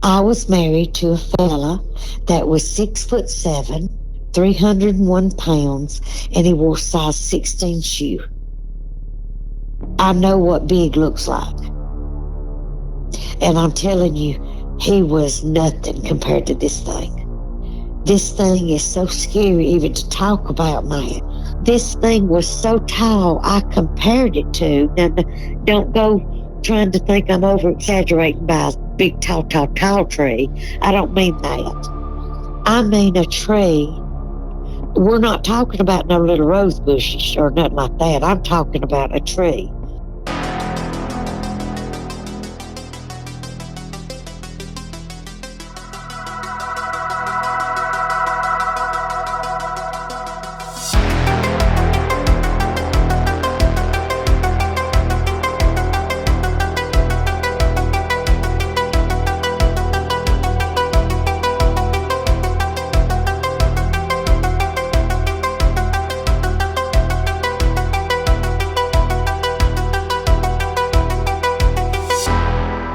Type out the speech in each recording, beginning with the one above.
I was married to a fella that was 6'7", 301 pounds, and he wore size 16 shoe. I know what big looks like. And I'm telling you, he was nothing compared to this thing. This thing is so scary even to talk about, man. This thing was so tall, I compared it to. Now, don't go trying to think I'm over-exaggerating by a big, tall tree. I don't mean that. I mean a tree. We're not talking about no little rose bushes or nothing like that. I'm talking about a tree.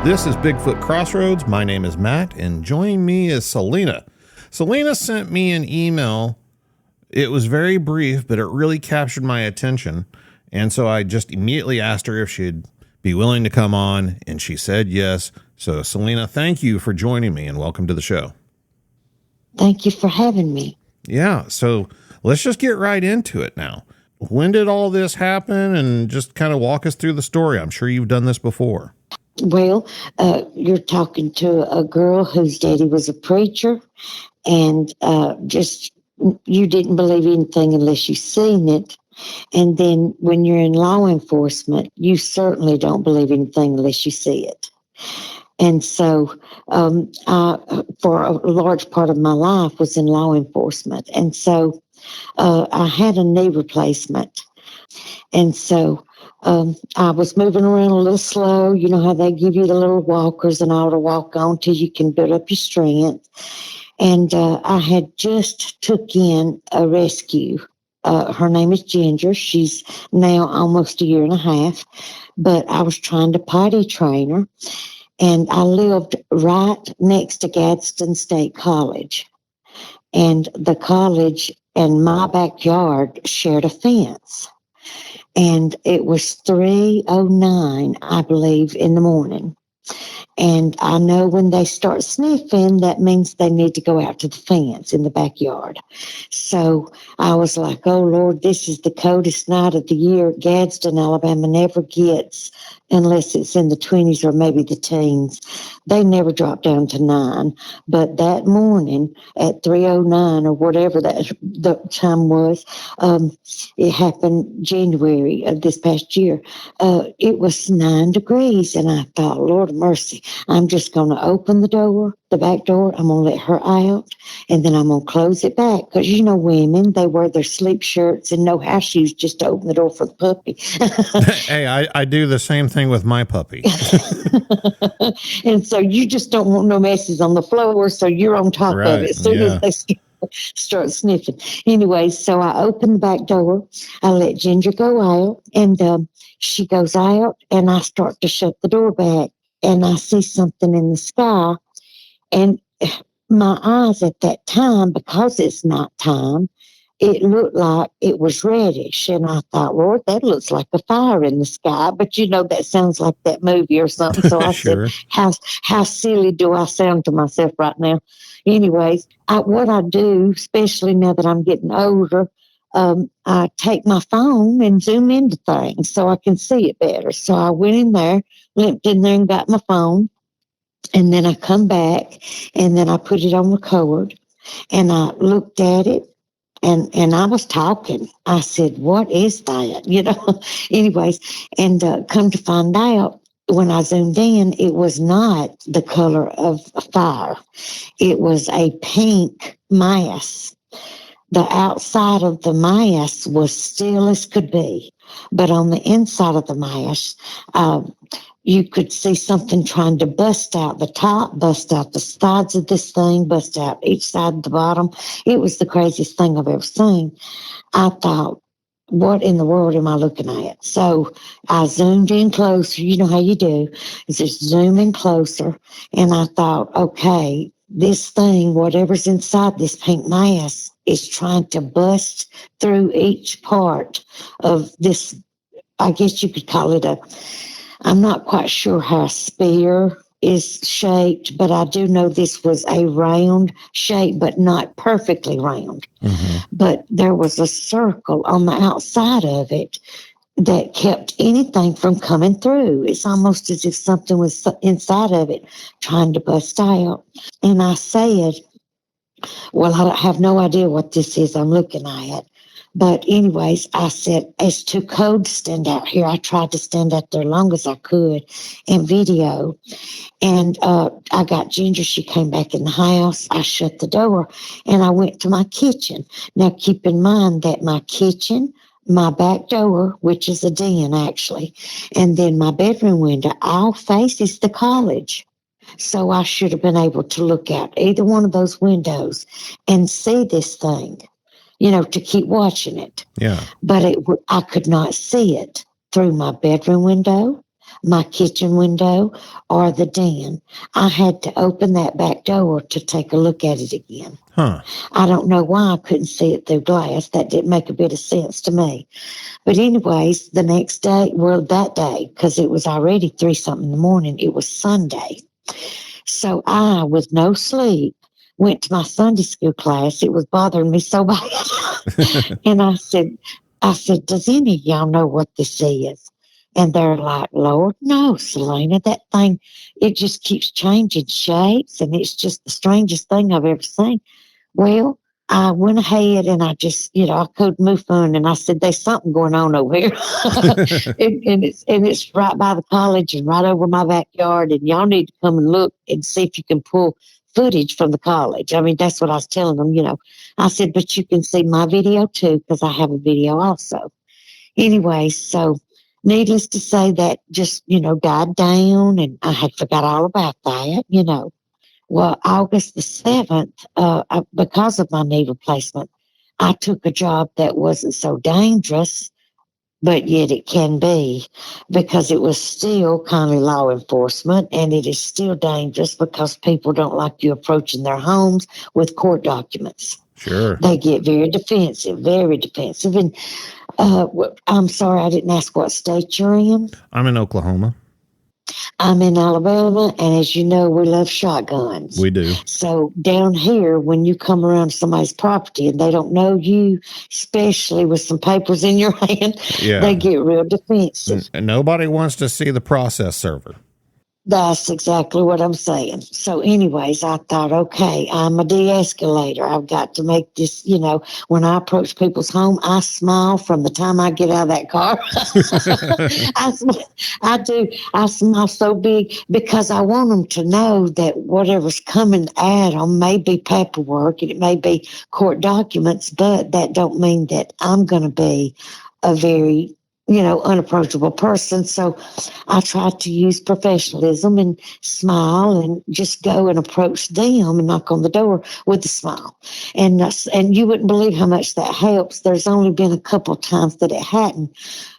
This is Bigfoot Crossroads. My name is Matt, and joining me is Celena. Celena sent me an email. It was very brief, but it really captured my attention. And so I just immediately asked her if she'd be willing to come on, and she said yes. So Celena, thank you for joining me, and welcome to the show. Thank you for having me. Yeah, so let's just get right into it now. When did all this happen? And just kind of walk us through the story. I'm sure you've done this before. Well, you're talking to a girl whose daddy was a preacher, and you didn't believe anything unless you seen it. And then when you're in law enforcement, you certainly don't believe anything unless you see it. And so I, for a large part of my life, was in law enforcement. And so I had a knee replacement. And so I was moving around a little slow. You know how they give you the little walkers and all to walk on till you can build up your strength. And I had just took in a rescue. Her name is Ginger. She's now almost a year and a half. But I was trying to potty train her. And I lived right next to Gadsden State College. And the college and my backyard shared a fence. And it was 3:09, I believe, in the morning. And I know when they start sniffing, that means they need to go out to the fence in the backyard. So I was like, oh, Lord, this is the coldest night of the year. Gadsden, Alabama never gets, unless it's in the 20s or maybe the teens. They never drop down to 9. But that morning at 3:09 or whatever the time was, it happened January of this past year. It was 9 degrees, and I thought, Lord of mercy, I'm just going to open the door, the back door. I'm going to let her out, and then I'm going to close it back. Because, you know, women, they wear their sleep shirts and no house shoes just to open the door for the puppy. Hey, I do the same thing with my puppy. And so you just don't want no messes on the floor, so you're on top of it as soon as they start sniffing. Anyway, so I open the back door. I let Ginger go out, and she goes out, and I start to shut the door back, and I see something in the sky, and my eyes at that time, because it's nighttime, it looked like it was reddish. And I thought, Lord, that looks like a fire in the sky. But, you know, that sounds like that movie or something. So I Sure. said, how silly do I sound to myself right now? Anyways, what I do, especially now that I'm getting older, I take my phone and zoom into things so I can see it better. So I went in there, limped in there and got my phone. And then I come back, and then I put it on record, and I looked at it. And I was talking. I said, what is that? You know, anyways, and come to find out, when I zoomed in, it was not the color of fire. It was a pink mass. The outside of the mass was still as could be, but on the inside of the mass, you could see something trying to bust out the top, bust out the sides of this thing, bust out each side of the bottom. It was the craziest thing I've ever seen. I thought, what in the world am I looking at? So I zoomed in closer. You know how you do. It's just zoom in closer. And I thought, okay, this thing, whatever's inside this pink mass, is trying to bust through each part of this. I guess you could call it I'm not quite sure how a spear is shaped, but I do know this was a round shape, but not perfectly round. Mm-hmm. But there was a circle on the outside of it that kept anything from coming through. It's almost as if something was inside of it trying to bust out. And I said, well, I have no idea what this is I'm looking at. But anyways, I said, it's too cold to stand out here. I tried to stand out there long as I could and video. And I got Ginger. She came back in the house. I shut the door and I went to my kitchen. Now, keep in mind that my kitchen, my back door, which is a den actually, and then my bedroom window all faces the college. So I should have been able to look out either one of those windows and see this thing, to keep watching it. Yeah. But I could not see it through my bedroom window, my kitchen window, or the den. I had to open that back door to take a look at it again. Huh. I don't know why I couldn't see it through glass. That didn't make a bit of sense to me. But anyways, the next day, that day, because it was already 3-something in the morning, it was Sunday. So I, with no sleep, went to my Sunday school class. It was bothering me so bad. And I said, does any of y'all know what this is? And they're like, Lord, no, Celena, that thing, it just keeps changing shapes, and it's just the strangest thing I've ever seen. Well, I went ahead and I just, I couldn't move on, and I said, there's something going on over here. and it's right by the college and right over my backyard, and y'all need to come and look and see if you can pull footage from the college. I mean, that's what I was telling them, I said, but you can see my video too, because I have a video also. Anyway, so needless to say, that just, died down, and I had forgot all about that. Well, August the 7th, because of my knee replacement, I took a job that wasn't so dangerous, but yet it can be, because it was still kind of law enforcement, and it is still dangerous because people don't like you approaching their homes with court documents. Sure. They get very defensive. And I'm sorry, I didn't ask what state you're in. I'm in Oklahoma. I'm in Alabama, and as you know, we love shotguns. We do. So down here, when you come around somebody's property and they don't know you, especially with some papers in your hand, they get real defensive. And nobody wants to see the process server. That's exactly what I'm saying. So anyways, I thought, okay, I'm a de-escalator. I've got to make this, when I approach people's home, I smile from the time I get out of that car. I do. I smile so big because I want them to know that whatever's coming at them may be paperwork and it may be court documents, but that don't mean that I'm going to be a very unapproachable person. So I try to use professionalism and smile and just go and approach them and knock on the door with a smile. And you wouldn't believe how much that helps. There's only been a couple of times that it hadn't.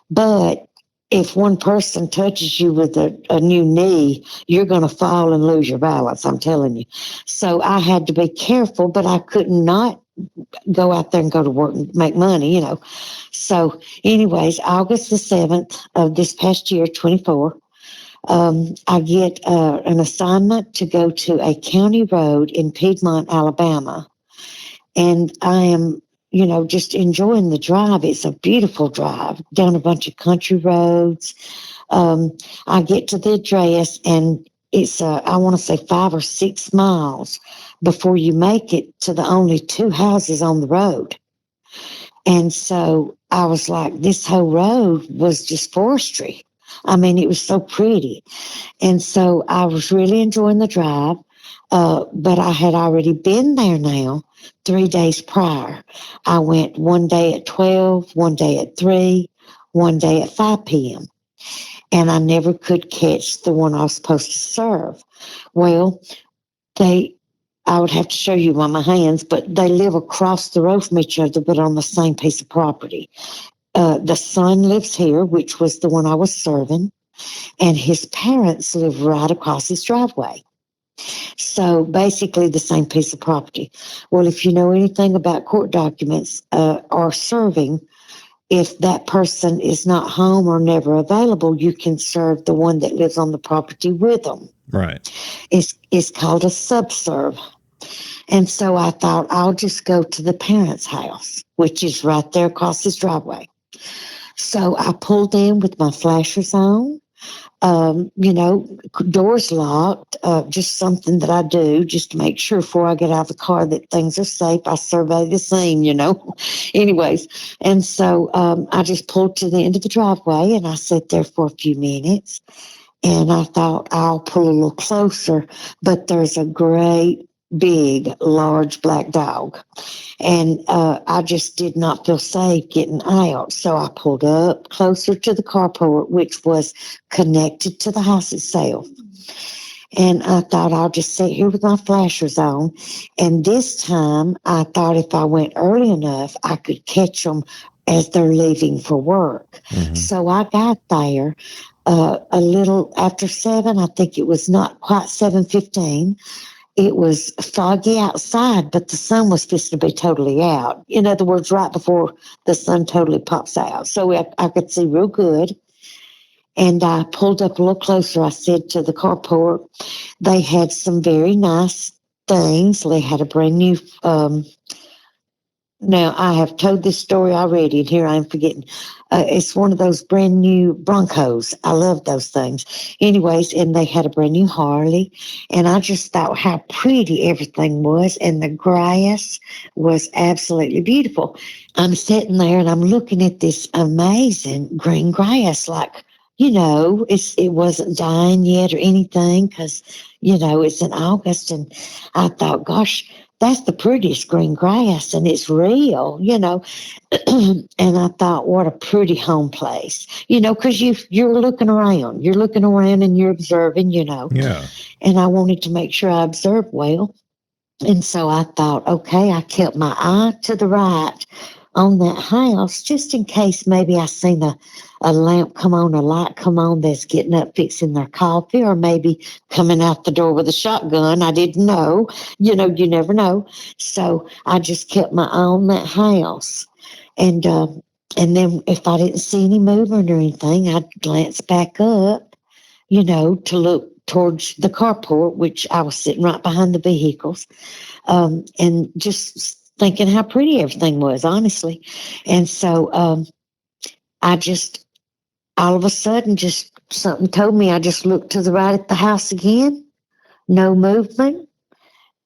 But if one person touches you with a new knee, you're going to fall and lose your balance, I'm telling you. So I had to be careful, but I could not go out there and go to work and make money, So anyways, August the 7th of this past year, 24, I get an assignment to go to a county road in Piedmont, Alabama. And I am, just enjoying the drive. It's a beautiful drive down a bunch of country roads. I get to the address, and it's, I want to say 5 or 6 miles before you make it to the only 2 houses on the road. And so I was like, this whole road was just forestry. I mean, it was so pretty. And so I was really enjoying the drive, but I had already been there now 3 days prior. I went one day at 12, one day at 3, one day at 5 p.m. And I never could catch the one I was supposed to serve. Well, I would have to show you on my hands, but they live across the road from each other, but on the same piece of property. The son lives here, which was the one I was serving, and his parents live right across his driveway. So basically the same piece of property. Well, if you know anything about court documents or serving, if that person is not home or never available, you can serve the one that lives on the property with them. Right. It's called a subserve. And so I thought I'll just go to the parents' house, which is right there across his driveway. So I pulled in with my flashers on. Doors locked, just something that I do just to make sure before I get out of the car that things are safe. I survey the scene, Anyways, and so I just pulled to the end of the driveway and I sat there for a few minutes and I thought I'll pull a little closer, but there's a great, big, large black dog. And I just did not feel safe getting out. So I pulled up closer to the carport, which was connected to the house itself. And I thought I'll just sit here with my flashers on. And this time I thought if I went early enough, I could catch them as they're leaving for work. Mm-hmm. So I got there a little after 7. I think it was not quite 7:15. It was foggy outside, but the sun was supposed to be totally out. In other words, right before the sun totally pops out. So I could see real good. And I pulled up a little closer. I said to the carport, they had some very nice things. They had a brand new, now I have told this story already, and here I am forgetting. It's one of those brand new Broncos. I love those things. Anyways, and they had a brand new Harley, and I just thought how pretty everything was, and the grass was absolutely beautiful. I'm sitting there and I'm looking at this amazing green grass, like, it wasn't dying yet or anything because, it's in August, and I thought, gosh, that's the prettiest green grass and it's real, and I thought, what a pretty home place, because you're looking around and you're observing, Yeah. And I wanted to make sure I observed well. And so I thought, okay, I kept my eye to the right on that house just in case maybe I seen a lamp come on, a light come on that's getting up fixing their coffee, or maybe coming out the door with a shotgun. I didn't know. You never know. So I just kept my eye on that house. And then if I didn't see any movement or anything, I'd glance back up, to look towards the carport, which I was sitting right behind the vehicles, and just thinking how pretty everything was, honestly. And so I just, all of a sudden, just something told me, I just looked to the right at the house again, no movement,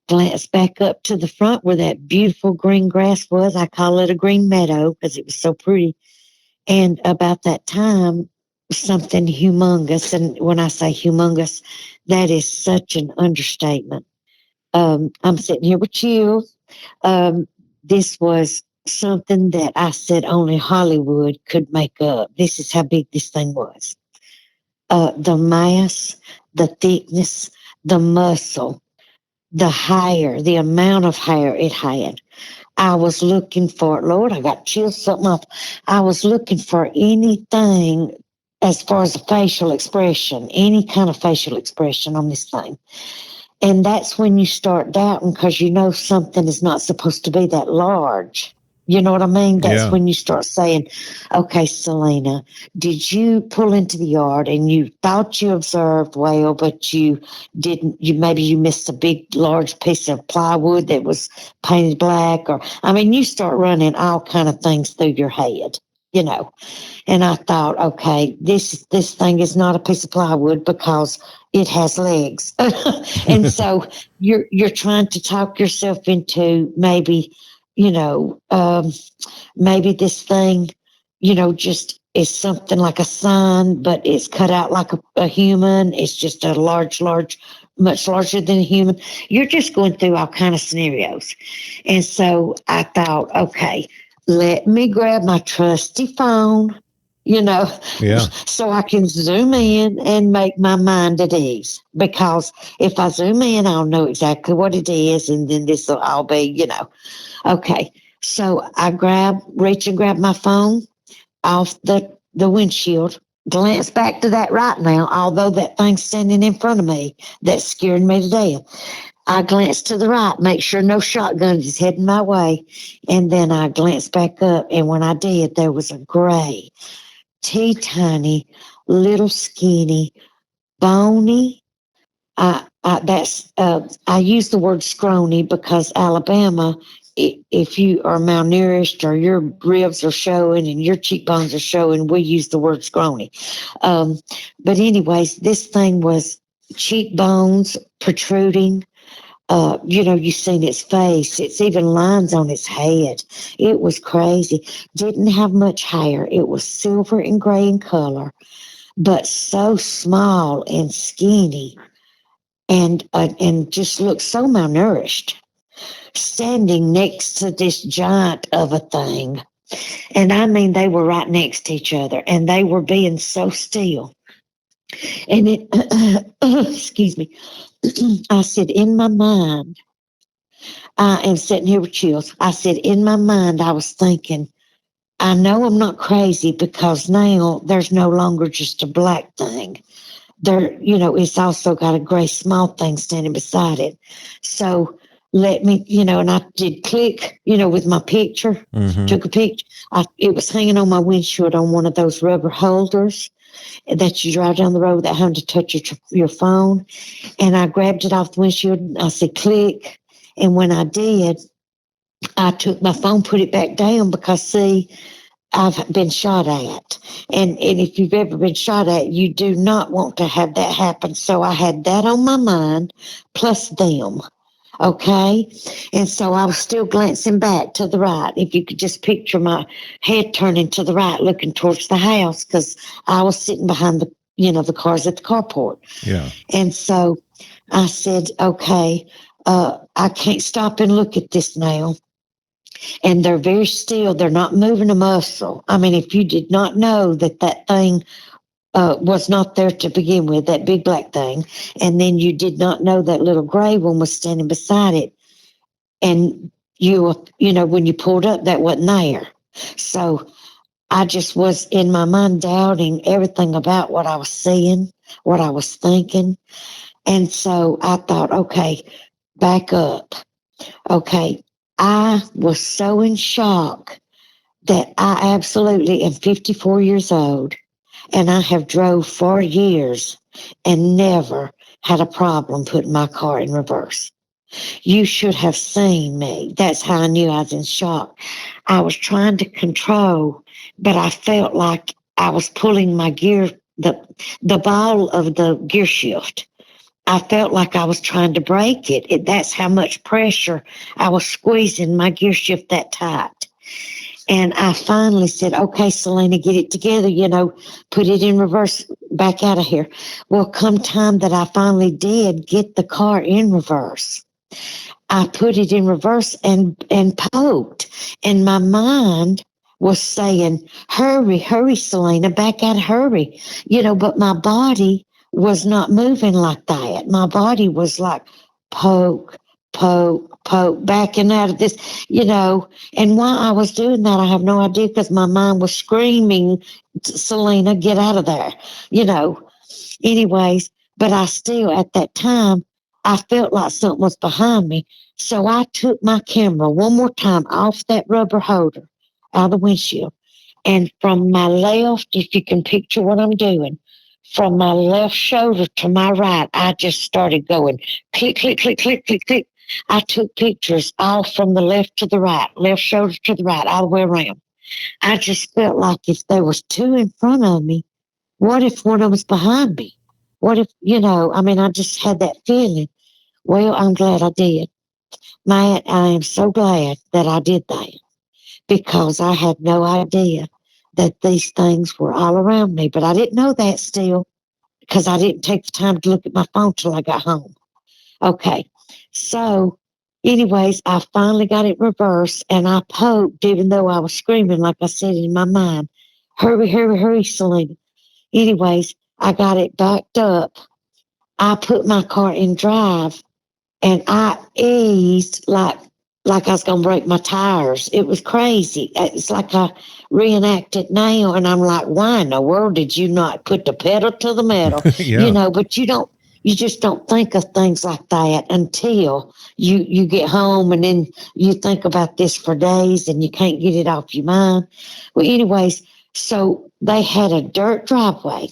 glanced back up to the front where that beautiful green grass was. I call it a green meadow because it was so pretty. And about that time, something humongous, and when I say humongous, that is such an understatement. I'm sitting here with you. This was something that I said only Hollywood could make up. This is how big this thing was. The mass, the thickness, the muscle, the hair, the amount of hair it had. I was looking for, Lord, I got chills, something off. I was looking for anything as far as a facial expression, any kind of facial expression on this thing. And that's when you start doubting because something is not supposed to be that large. You know what I mean? That's when you start saying, okay, Celena, did you pull into the yard and you thought you observed well, but you didn't, maybe you missed a big, large piece of plywood that was painted black, or, you start running all kind of things through your head, And I thought, okay, this thing is not a piece of plywood because it has legs. And so you're trying to talk yourself into maybe, maybe this thing, just is something like a sign, but it's cut out like a human. It's just a large, much larger than a human. You're just going through all kind of scenarios. And so I thought, okay, let me grab my trusty phone, so I can zoom in and make my mind at ease. Because if I zoom in, I'll know exactly what it is, and then this will all be, Okay. So I reach and grab my phone, off the windshield, glance back to that right now, although that thing's standing in front of me, that scared me to death. I glanced to the right, make sure no shotgun is heading my way, and then I glanced back up, and when I did, there was a gray, teeny-tiny, little skinny, bony. I use the word scrawny because Alabama, if you are malnourished or your ribs are showing and your cheekbones are showing, we use the word scrawny. But anyways, this thing was cheekbones protruding. You've seen its face. It's even lines on its head. It was crazy. Didn't have much hair. It was silver and gray in color, but so small and skinny, and just looked so malnourished, standing next to this giant of a thing. And I mean, they were right next to each other, and they were being so still. And it, excuse me, I said, in my mind, I am sitting here with chills. I said, in my mind, I was thinking, I know I'm not crazy because now there's no longer just a black thing. It's also got a gray small thing standing beside it. So let me, and I did click, with my picture, took a picture. It was hanging on my windshield on one of those rubber holders that you drive down the road without having to touch your phone. And I grabbed it off the windshield and I said, click. And when I did, I took my phone, put it back down because, see, I've been shot at. And if you've ever been shot at, you do not want to have that happen. So I had that on my mind, plus them. Okay? And so I was still glancing back to the right. If you could just picture my head turning to the right, looking towards the house, because I was sitting behind the cars at the carport. Yeah. And so I said, okay, I can't stop and look at this now. And they're very still. They're not moving a muscle. I mean, if you did not know that thing was not there to begin with, that big black thing, and then you did not know that little gray one was standing beside it, and when you pulled up, that wasn't there. So I just was in my mind doubting everything about what I was seeing, what I was thinking. And so I thought, okay, back up. Okay, I was so in shock that I absolutely am 54 years old, and I have drove for years and never had a problem putting my car in reverse. You should have seen me. That's how I knew I was in shock. I was trying to control, but I felt like I was pulling my gear, the ball of the gear shift. I felt like I was trying to break it. That's how much pressure I was squeezing my gear shift that tight. And I finally said, okay, Celena, get it together, put it in reverse, back out of here. Well, come time that I finally did get the car in reverse, I put it in reverse and poked. And my mind was saying, hurry, Celena, back out, hurry. But my body was not moving like that. My body was like, poke, backing out of this, And why I was doing that, I have no idea, because my mind was screaming, Celena, get out of there, Anyways, but I still, at that time, I felt like something was behind me. So I took my camera one more time off that rubber holder out of the windshield. And from my left, if you can picture what I'm doing, from my left shoulder to my right, I just started going click, click, click, click, click, click. I took pictures all from the left to the right, left shoulder to the right, all the way around. I just felt like if there was two in front of me, what if one of them was behind me? What if, I just had that feeling. Well, I'm glad I did. Matt, I am so glad that I did that, because I had no idea that these things were all around me. But I didn't know that still, because I didn't take the time to look at my phone till I got home. Okay. So anyways, I finally got it reversed, and I poked, even though I was screaming, like I said in my mind, hurry, Celena. Anyways, I got it backed up. I put my car in drive, and I eased like like I was going to break my tires. It was crazy. It's like I reenact it now, and I'm like, why in the world did you not put the pedal to the metal? Yeah. But you just don't think of things like that until you get home, and then you think about this for days and you can't get it off your mind. Well, anyways, so they had a dirt driveway.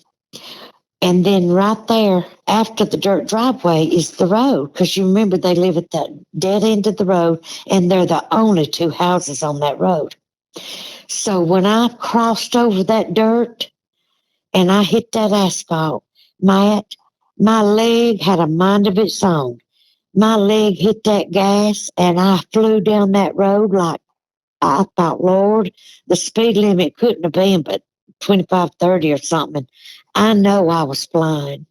And then right there after the dirt driveway is the road, because you remember they live at that dead end of the road, and they're the only two houses on that road. So when I crossed over that dirt and I hit that asphalt, Matt, my leg had a mind of its own. My leg hit that gas and I flew down that road like I thought, Lord, the speed limit couldn't have been but 25, 30 or something. I know I was flying.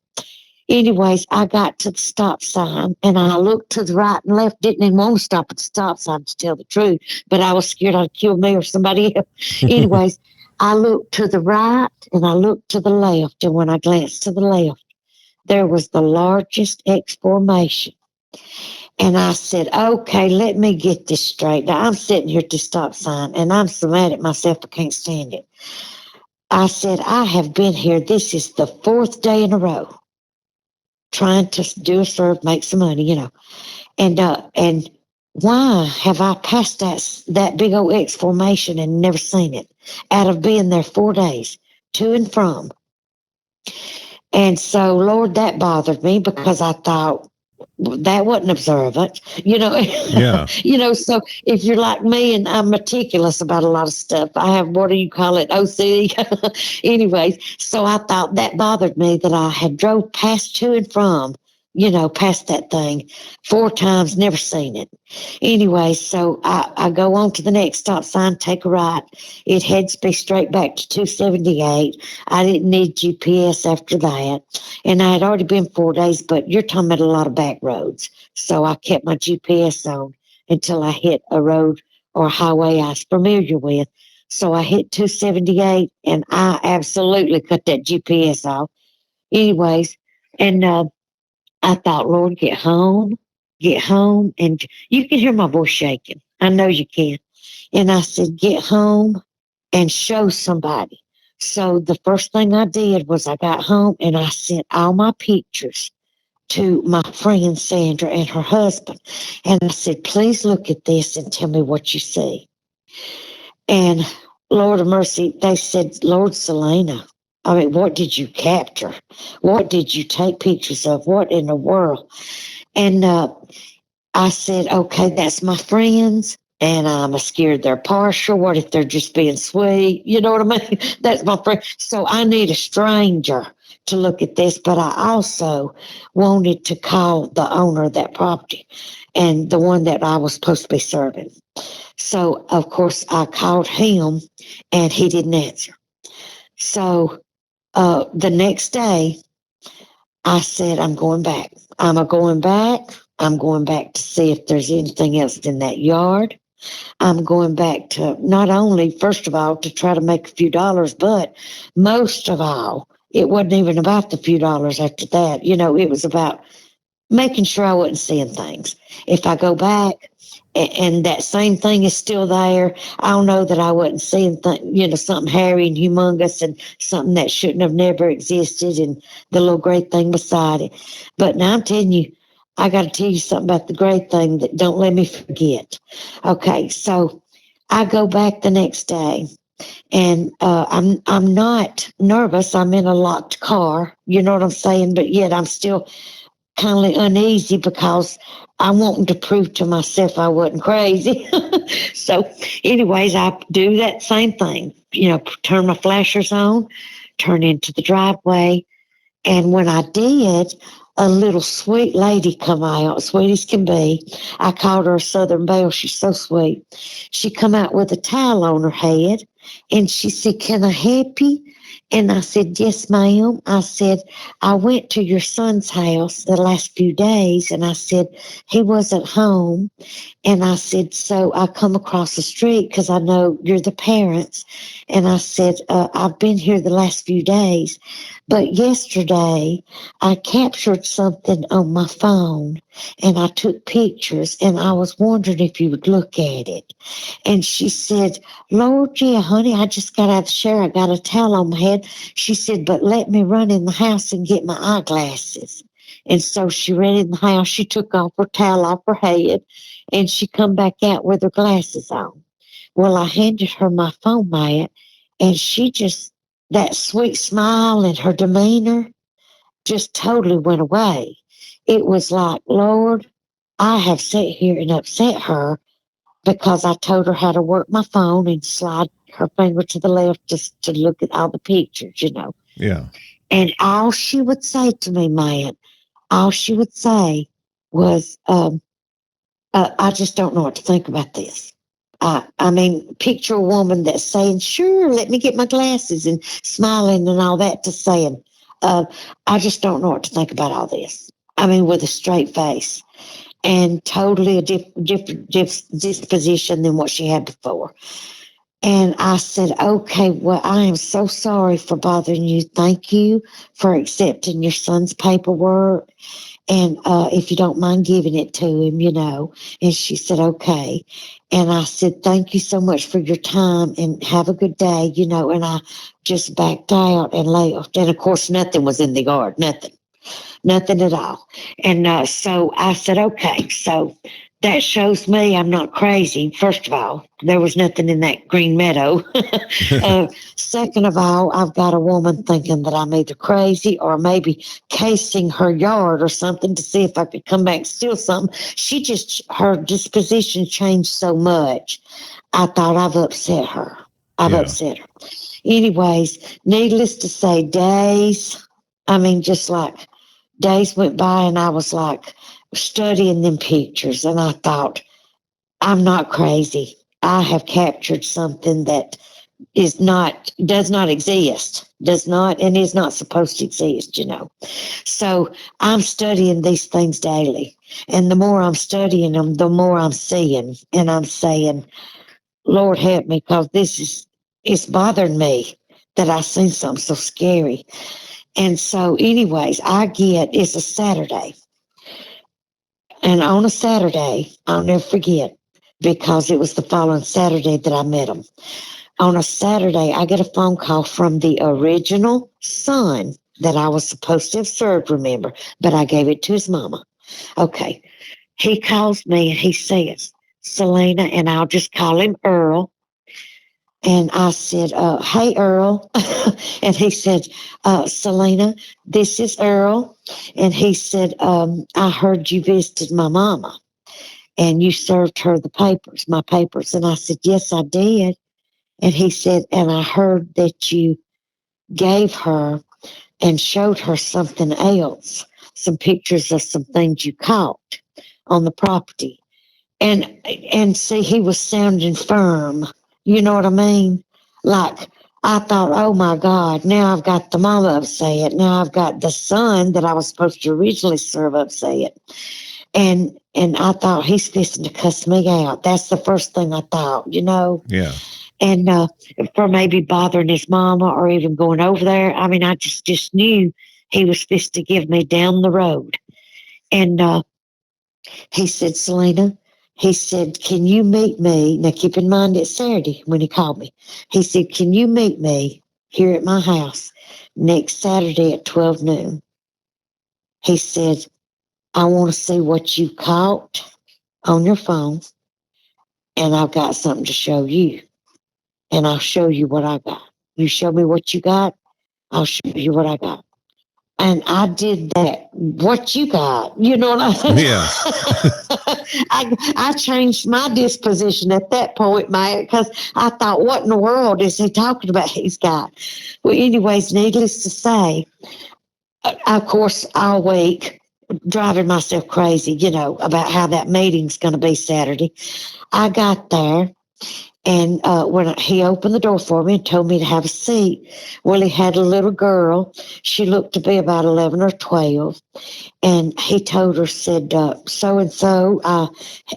Anyways, I got to the stop sign and I looked to the right and left. Didn't even want to stop at the stop sign to tell the truth, but I was scared I'd kill me or somebody else. Anyways, I looked to the right and I looked to the left. And when I glanced to the left, there was the largest X formation. And I said, okay, let me get this straight. Now, I'm sitting here at the stop sign and I'm so mad at myself, I can't stand it. I said, I have been here. This is the fourth day in a row trying to do a serve, make some money, And why have I passed that big old X formation and never seen it out of being there 4 days to and from? And so, Lord, that bothered me because I thought that wasn't observant, Yeah. So if you're like me and I'm meticulous about a lot of stuff, I have, what do you call it, OCD? Anyways, so I thought that bothered me that I had drove past to and from, past that thing 4 times, never seen it. Anyway, so I go on to the next stop sign, take a right. It heads me straight back to 278. I didn't need GPS after that. And I had already been 4 days, but you're talking about a lot of back roads. So I kept my GPS on until I hit a road or a highway I was familiar with. So I hit 278 and I absolutely cut that GPS off. Anyways, and I thought, Lord, get home. And you can hear my voice shaking. I know you can. And I said, get home and show somebody. So the first thing I did was I got home and I sent all my pictures to my friend Sandra and her husband. And I said, please look at this and tell me what you see. And Lord of mercy, they said, Lord Celena, I mean, what did you capture? What did you take pictures of? What in the world? And I said, okay, that's my friends. And I'm scared they're partial. What if they're just being sweet? You know what I mean? That's my friend. So I need a stranger to look at this. But I also wanted to call the owner of that property and the one that I was supposed to be serving. So, of course, I called him and he didn't answer. So the next day, I said, I'm going back. I'm going back to see if there's anything else in that yard. I'm going back to not only, first of all, to try to make a few dollars, but most of all, it wasn't even about the few dollars after that. It was about making sure I wasn't seeing things. If I go back and that same thing is still there, I'll know that I wasn't seeing something hairy and humongous and something that shouldn't have never existed and the little great thing beside it. But now I'm telling you, I got to tell you something about the great thing that don't let me forget. Okay, so I go back the next day. And I'm not nervous. I'm in a locked car. You know what I'm saying? But yet I'm still kind of uneasy because I wanted to prove to myself I wasn't crazy. So anyways, I do that same thing, turn my flashers on, turn into the driveway. And when I did, a little sweet lady come out, sweet as can be. I called her a Southern Belle. She's so sweet. She come out with a towel on her head and she said, can I help you? And I said, yes, ma'am. I said, I went to your son's house the last few days and I said, he wasn't home. And I said, so I come across the street because I know you're the parents. And I said, I've been here the last few days, But yesterday, I captured something on my phone and I took pictures, and I was wondering if you would look at it. And she said, Lord, yeah, honey, I just got out of the shower. I got a towel on my head. She said, but let me run in the house and get my eyeglasses. And so she ran in the house. She took off her towel off her head, and she come back out with her glasses on. Well, I handed her my phone, Matt, and she just, that sweet smile and her demeanor just totally went away. It was like, Lord, I have sat here and upset her because I told her how to work my phone and slide her finger to the left just to look at all the pictures, you know. Yeah. And all she would say to me, man, all she would say was, I just don't know what to think about this. I mean, picture a woman that's saying, sure, let me get my glasses and smiling and all that to saying, I just don't know what to think about all this. I mean, with a straight face and totally a different disposition than what she had before. And I said, okay, well, I am so sorry for bothering you. Thank you for accepting your son's paperwork. And if you don't mind giving it to him, you know. And she said, okay. And I said, thank you so much for your time and have a good day, you know. And I just backed out and left. And of course, nothing was in the yard, nothing at all. And so I said, okay, so that shows me I'm not crazy. First of all, there was nothing in that green meadow. Second of all, I've got a woman thinking that I'm either crazy or maybe casing her yard or something to see if I could come back and steal something. Her disposition changed so much. I thought I've upset her. Upset her. Anyways, needless to say, just like days went by and I was like studying them pictures, and I thought, I'm not crazy. I have captured something that does not exist, and is not supposed to exist, you know. So I'm studying these things daily. And the more I'm studying them, the more I'm seeing. And I'm saying, Lord help me, because it's bothering me that I seen something so scary. And so anyways, it's a Saturday. And on a Saturday, I'll never forget, because it was the following Saturday that I met him. On a Saturday, I get a phone call from the original son that I was supposed to have served, remember, but I gave it to his mama. Okay. He calls me and he says, Celena, and I'll just call him Earl. And I said, hey, Earl. And he said, Celena, this is Earl. And he said, I heard you visited my mama and you served her my papers. And I said, yes, I did. And he said, and I heard that you gave her and showed her something else, some pictures of some things you caught on the property. And see, he was sounding firm. You know what I mean? Like, I thought, oh my God, now I've got the mama upset. Now I've got the son that I was supposed to originally serve upset. And I thought, he's fixing to cuss me out. That's the first thing I thought, you know? Yeah. And for maybe bothering his mama or even going over there. I mean, I just knew he was fixing to give me down the road. And he said, Celena, he said, can you meet me? Now, keep in mind it's Saturday when he called me. He said, can you meet me here at my house next Saturday at 12 noon? He said, I want to see what you caught on your phone, and I've got something to show you. And I'll show you what I got. You show me what you got, I'll show you what I got. And I did that. What you got? You know what I mean? Yeah. I changed my disposition at that point, Mike, because I thought, what in the world is he talking about he's got? Well, anyways, needless to say, of course, all week, driving myself crazy, you know, about how that meeting's going to be Saturday. I got there, And when he opened the door for me and told me to have a seat, well, he had a little girl. She looked to be about 11 or 12. And he told her, said, so-and-so,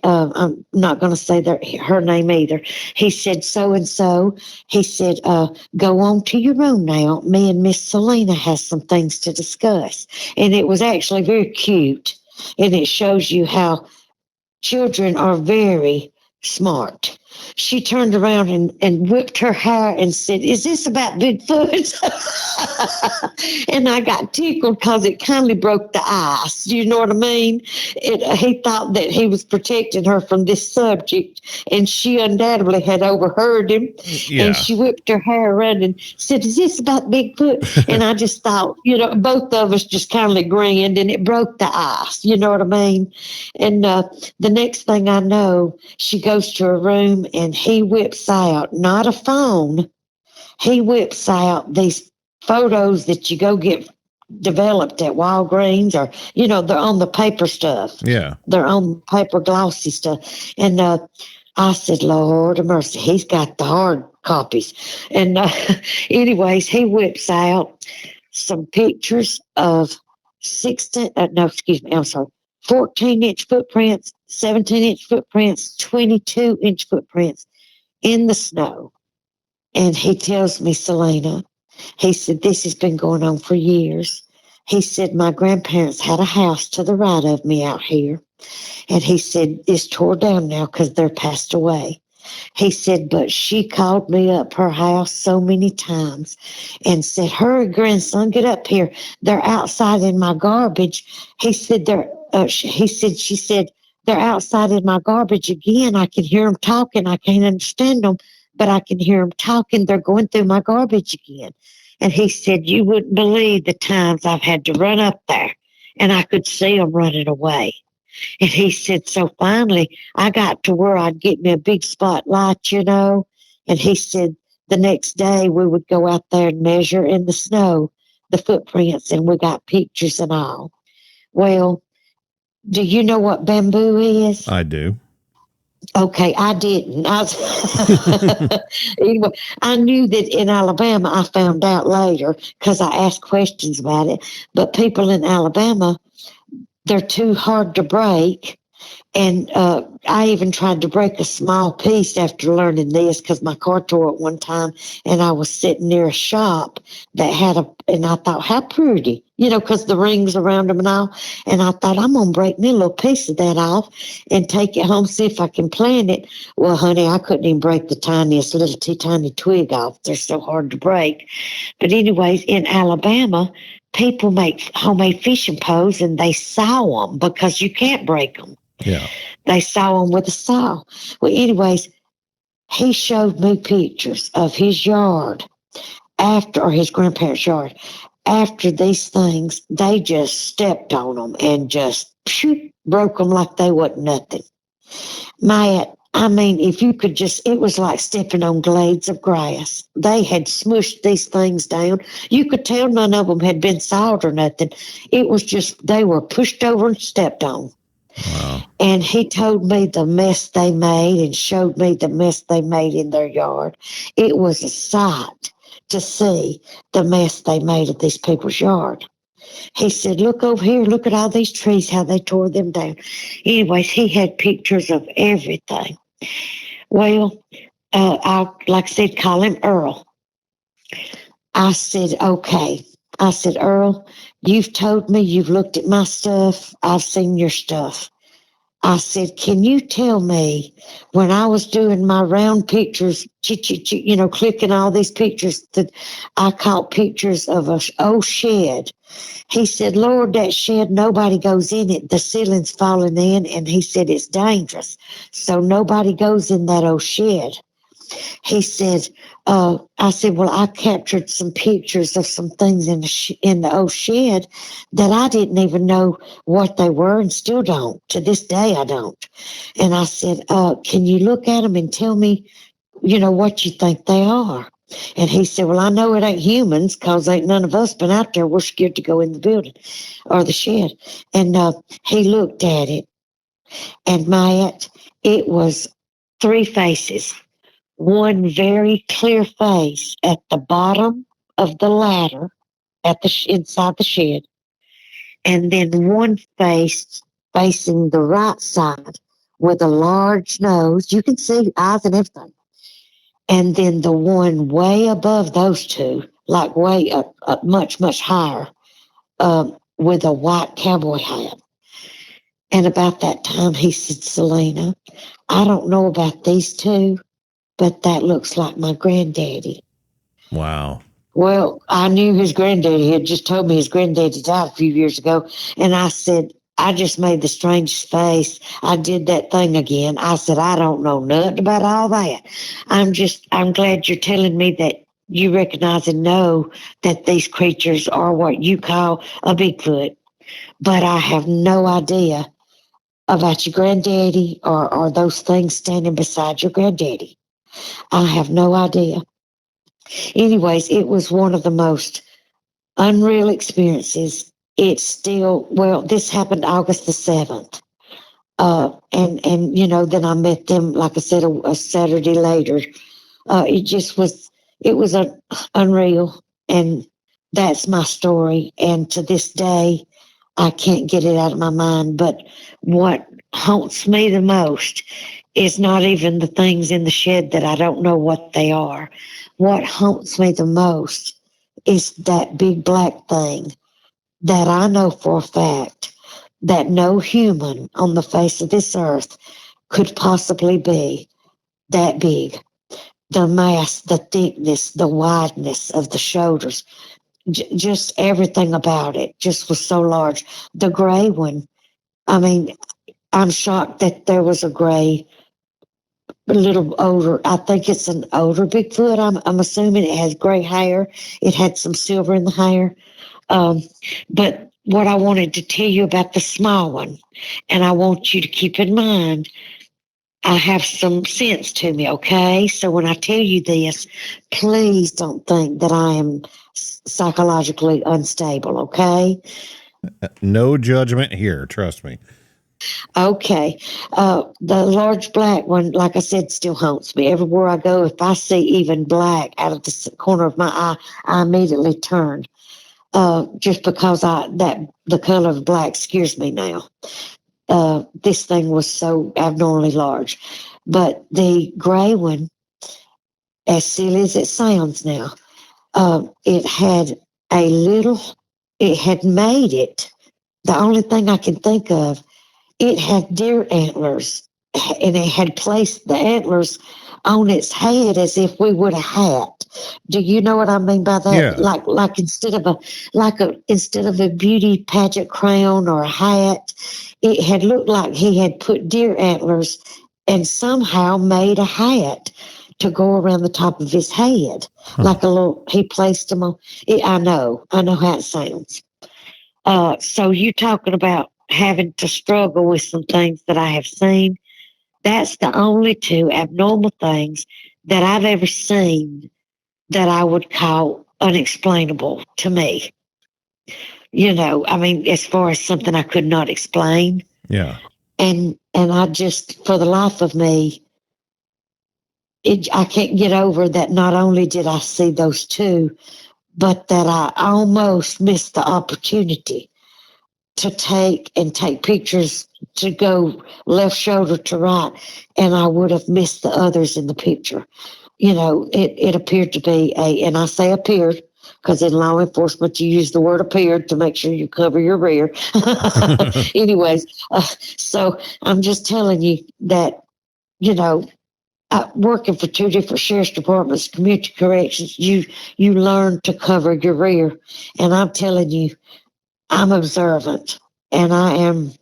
I'm not going to say her name either. He said, so-and-so, he said, go on to your room now. Me and Miss Celena has some things to discuss. And it was actually very cute. And it shows you how children are very smart. She turned around and whipped her hair and said, is this about Bigfoot? And I got tickled because it kindly broke the ice. You know what I mean? He thought that he was protecting her from this subject, and she undoubtedly had overheard him. Yeah. And she whipped her hair around and said, is this about Bigfoot? And I just thought, both of us just kindly grinned, and it broke the ice. You know what I mean? And the next thing I know, she goes to her room and he whips out, not a phone, he whips out these photos that you go get developed at Walgreens, or, they're on the paper stuff. Yeah. They're on paper glossy stuff. And I said, Lord of mercy, he's got the hard copies. And anyways, he whips out some pictures of 14-inch footprints, 17-inch footprints, 22-inch footprints in the snow. And he tells me, Celena, he said, this has been going on for years. He said, my grandparents had a house to the right of me out here. And he said, it's tore down now because they're passed away. He said, but she called me up her house so many times and said, hurry, grandson, get up here. They're outside in my garbage. He said, she said, they're outside in my garbage again. I can hear them talking. I can't understand them, but I can hear them talking. They're going through my garbage again. And he said, you wouldn't believe the times I've had to run up there, and I could see them running away. And he said, so finally I got to where I'd get me a big spotlight, And he said the next day we would go out there and measure in the snow the footprints, and we got pictures and all. Well, do you know what bamboo is? I do. Okay, I didn't. Anyway, I knew that in Alabama. I found out later because I asked questions about it. But people in Alabama, they're too hard to break. And I even tried to break a small piece after learning this because my car tore up one time, and I was sitting near a shop that had and I thought, how pretty, because the rings around them and all. And I thought, I'm going to break me a little piece of that off and take it home, see if I can plant it. Well, honey, I couldn't even break the tiniest little tiny twig off. They're so hard to break. But anyways, in Alabama, people make homemade fishing poles and they saw them because you can't break them. Yeah. They saw him with a saw. Well, anyways, he showed me pictures of his yard or his grandparents' yard. After these things, they just stepped on them and just broke them like they wasn't nothing. If you could it was like stepping on glades of grass. They had smushed these things down. You could tell none of them had been sawed or nothing. It was just, they were pushed over and stepped on. Wow. And he told me the mess they made and showed me the mess they made in their yard. It was a sight to see the mess they made of these people's yard. He said, look over here, look at all these trees, how they tore them down. Anyways, he had pictures of everything. Well, like I said, call him Earl. I said, okay. I said, Earl, you've told me you've looked at my stuff. I've seen your stuff. I said, can you tell me when I was doing my round pictures, clicking all these pictures, that I caught pictures of an old shed. He said, Lord, that shed, nobody goes in it. The ceiling's falling in. And he said, it's dangerous. So nobody goes in that old shed. He said, I said, well, I captured some pictures of some things in the old shed that I didn't even know what they were and still don't. To this day, I don't. And I said, can you look at them and tell me, what you think they are? And he said, well, I know it ain't humans because ain't none of us been out there. We're scared to go in the building or the shed. And he looked at it, and it was three faces. one very clear face at the bottom of the ladder at the inside the shed, and then one face facing the right side with a large nose. You can see eyes and everything. And then the one way above those two, like way up much, much higher, with a white cowboy hat. And about that time, he said, Celena, I don't know about these two, but that looks like my granddaddy. Wow. Well, I knew his granddaddy. He had just told me his granddaddy died a few years ago. And I said, I just made the strangest face. I did that thing again. I said, I don't know nothing about all that. I'm glad you're telling me that you recognize and know that these creatures are what you call a Bigfoot. But I have no idea about your granddaddy or those things standing beside your granddaddy. I have no idea. Anyways, it was one of the most unreal experiences. It's still, well, this happened August the 7th. And then I met them, like I said, a Saturday later. It was unreal. And that's my story. And to this day, I can't get it out of my mind. But what haunts me the most is not even the things in the shed that I don't know what they are. What haunts me the most is that big black thing that I know for a fact that no human on the face of this earth could possibly be that big. The mass, the thickness, the wideness of the shoulders, just everything about it just was so large. The gray one, I mean, I'm shocked that there was a gray, a little older. I think it's an older Bigfoot. I'm assuming it has gray hair. It had some silver in the hair. But what I wanted to tell you about the small one, and I want you to keep in mind, I have some sense to me, okay? So when I tell you this, please don't think that I am psychologically unstable, okay? No judgment here. Trust me. Okay. The large black one, like I said, still haunts me. Everywhere I go, if I see even black out of the corner of my eye, I immediately turn. Just because the color of black scares me now. This thing was so abnormally large. But the gray one, as silly as it sounds now, it had it had made it. The only thing I can think of, it had deer antlers, and it had placed the antlers on its head as if we would a hat. Do you know what I mean by that? Yeah. Like instead of a beauty pageant crown or a hat, it had looked like he had put deer antlers and somehow made a hat to go around the top of his head, like a little. He placed them on. I know how it sounds. So you talking about having to struggle with some things that I have seen? That's the only two abnormal things that I've ever seen that I would call unexplainable to me. I mean, as far as something I could not explain. Yeah. And I just, for the life of me, I can't get over that. Not only did I see those two, but that I almost missed the opportunity to take pictures, to go left shoulder to right, and I would have missed the others in the picture. It appeared to be and I say appeared because in law enforcement you use the word appeared to make sure you cover your rear. Anyways, so I'm just telling you that, working for two different sheriff's departments, community corrections, you learn to cover your rear. And I'm telling you, I'm observant, and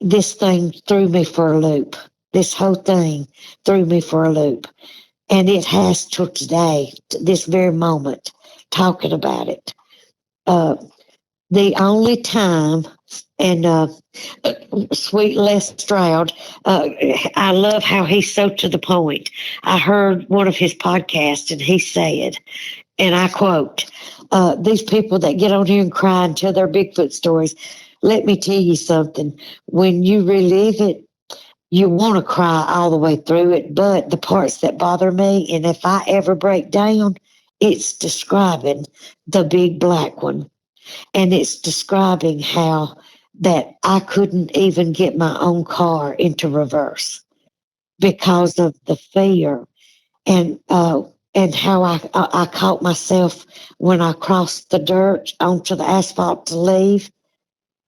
this thing threw me for a loop. This whole thing threw me for a loop. And it has till today, this very moment, talking about it. The only time, and sweet Les Stroud, I love how he's so to the point. I heard one of his podcasts, and he said, and I quote, these people that get on here and cry and tell their Bigfoot stories, let me tell you something. When you relive it, you want to cry all the way through it, but the parts that bother me, and if I ever break down, it's describing the big black one. And it's describing how that I couldn't even get my own car into reverse because of the fear and how I caught myself when I crossed the dirt onto the asphalt to leave.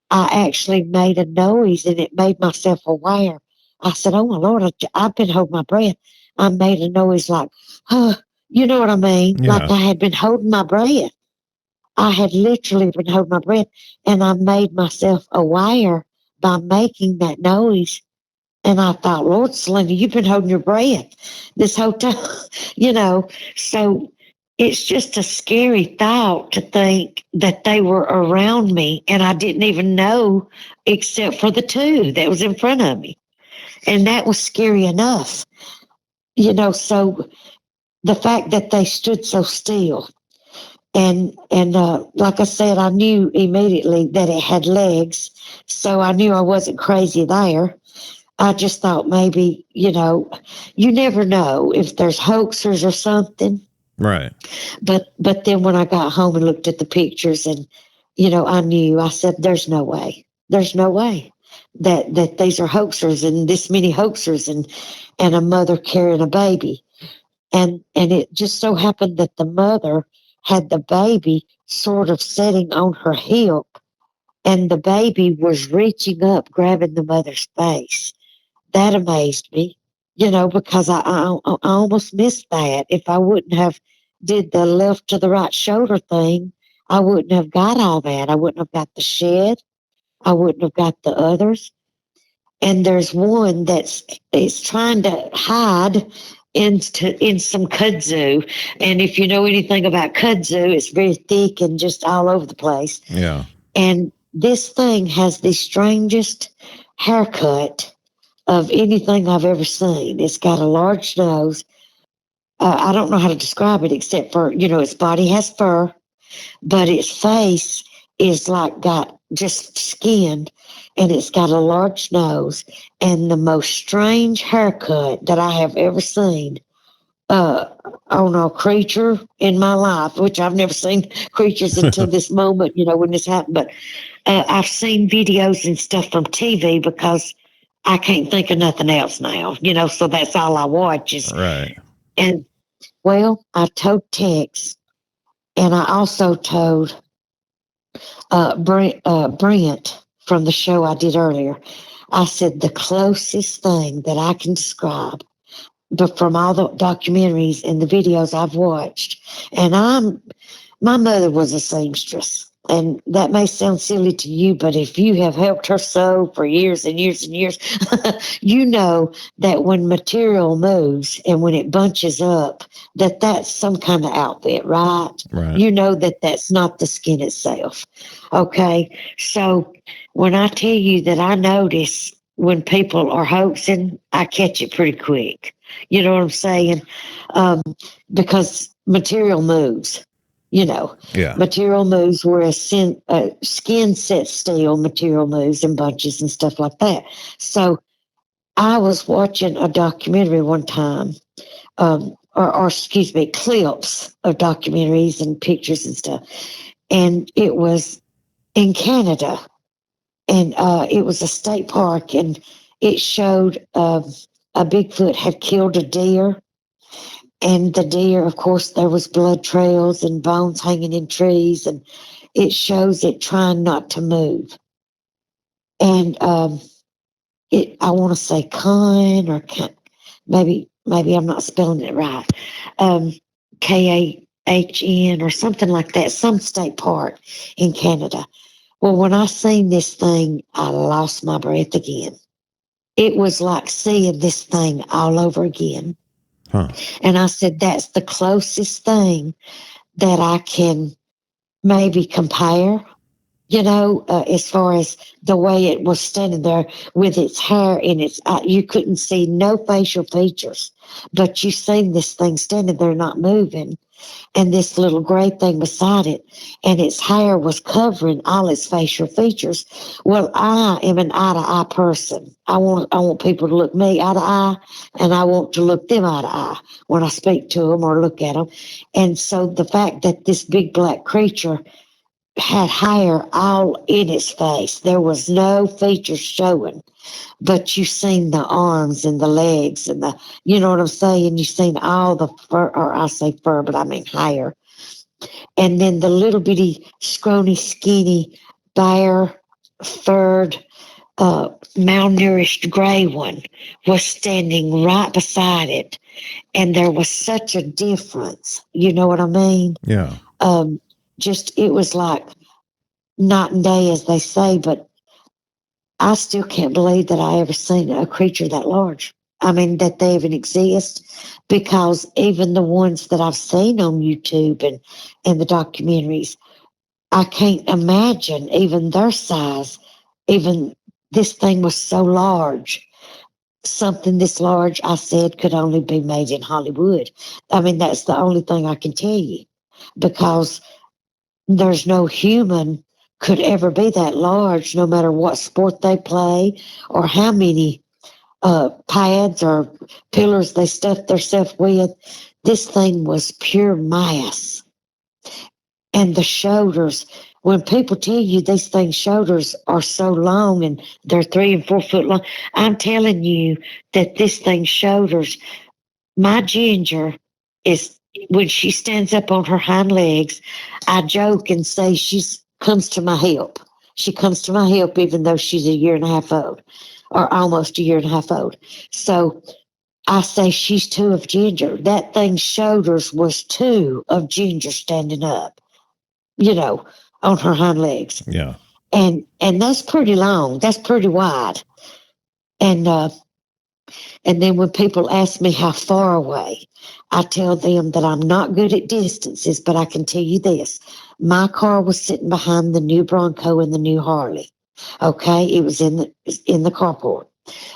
I actually made a noise and it made myself aware. I said, "Oh my Lord, I've been holding my breath." I made a noise like, huh, you know what I mean? Like Yeah. I had been holding my breath. I had literally been holding my breath, and I made myself aware by making that noise. And I thought, Lord, Celena, you've been holding your breath this whole time, you know. So it's just a scary thought to think that they were around me and I didn't even know except for the two that was in front of me. And that was scary enough, you know. So the fact that they stood so still and like I said, I knew immediately that it had legs, so I knew I wasn't crazy there. I just thought maybe, you know, you never know if there's hoaxers or something. Right. But then when I got home and looked at the pictures and, you know, I knew, I said, there's no way. There's no way that these are hoaxers and this many hoaxers and a mother carrying a baby. And it just so happened that the mother had the baby sort of sitting on her hip and the baby was reaching up, grabbing the mother's face. That amazed me, you know, because I almost missed that. If I wouldn't have did the left to the right shoulder thing, I wouldn't have got all that. I wouldn't have got the shed. I wouldn't have got the others. And there's one that's is trying to hide in some kudzu. And if you know anything about kudzu, it's very thick and just all over the place. Yeah. And this thing has the strangest haircut of anything I've ever seen. It's got a large nose. I don't know how to describe it except for, you know, its body has fur, but its face is like got just skin and it's got a large nose and the most strange haircut that I have ever seen on a creature in my life, which I've never seen creatures until this moment, you know, when this happened. But I've seen videos and stuff from TV because I can't think of nothing else now, you know, so that's all I watch is. Right. And, well, I told Tex and I also told Brent from the show I did earlier. I said the closest thing that I can describe, but from all the documentaries and the videos I've watched, and my mother was a seamstress. And that may sound silly to you, but if you have helped her sew for years and years and years, you know that when material moves and when it bunches up, that's some kind of outfit, right? Right. You know that that's not the skin itself. Okay. So when I tell you that I notice when people are hoaxing, I catch it pretty quick. You know what I'm saying? Because material moves. You know, Yeah. material moves where skin sets still, material moves in bunches and stuff like that. So I was watching a documentary one time, or excuse me, clips of documentaries and pictures and stuff. And it was in Canada and it was a state park and it showed a Bigfoot had killed a deer. And the deer, of course, there was blood trails and bones hanging in trees, and it shows it trying not to move. And I want to say Kahn or maybe I'm not spelling it right. Kahn or something like that, some state park in Canada. Well, when I seen this thing, I lost my breath again. It was like seeing this thing all over again. Huh. And I said, that's the closest thing that I can maybe compare, you know, as far as the way it was standing there with its hair in its you couldn't see no facial features, but you seen this thing standing there not moving. and this little gray thing beside it, and its hair was covering all its facial features. Well, I am an eye to eye person. I want people to look me eye to eye, and I want to look them eye to eye when I speak to them or look at them. And so the fact that this big black creature had hair all in its face, there was no features showing, but you seen the arms and the legs and the, you know what I'm saying? You seen all the fur, or I say fur, but I mean hair. And then the little bitty, scrawny, skinny, bare, furred, malnourished gray one was standing right beside it. And there was such a difference. You know what I mean? Yeah. Just, it was like night and day, as they say, but I still can't believe that I ever seen a creature that large. I mean, that they even exist, because even the ones that I've seen on YouTube and the documentaries, I can't imagine even their size. Even this thing was so large. Something this large, I said, could only be made in Hollywood. I mean, that's the only thing I can tell you, because there's no human could ever be that large, no matter what sport they play or how many pads or pillars they stuffed themselves with. This thing was pure mass. And the shoulders, when people tell you these things' shoulders are so long and they're 3 and 4 foot long, I'm telling you that this thing's shoulders, my Ginger is, when she stands up on her hind legs, I joke and say she comes to my hip. She comes to my hip even though she's a year and a half old, or almost a year and a half old. So I say she's 2 of Ginger. That thing's shoulders was 2 of Ginger standing up, you know, on her hind legs. Yeah. And that's pretty long. That's pretty wide. And then when people ask me how far away, I tell them that I'm not good at distances, but I can tell you this. My car was sitting behind the new Bronco and the new Harley. Okay, it was in the carport.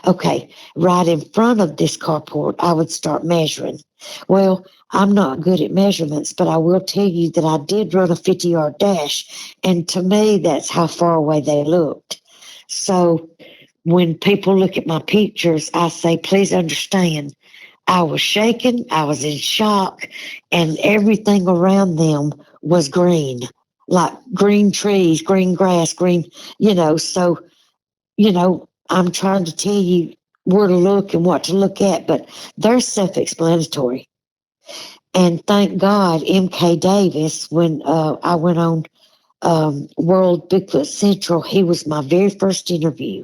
Okay, right in front of this carport, I would start measuring. Well, I'm not good at measurements, but I will tell you that I did run a 50-yard dash, and to me, that's how far away they looked. So when people look at my pictures, I say, please understand, I was shaking, I was in shock, and everything around them was green, like green trees, green grass, green, so, I'm trying to tell you where to look and what to look at, but they're self-explanatory. And thank God, M.K. Davis, when I went on World Bigfoot Central, he was my very first interview.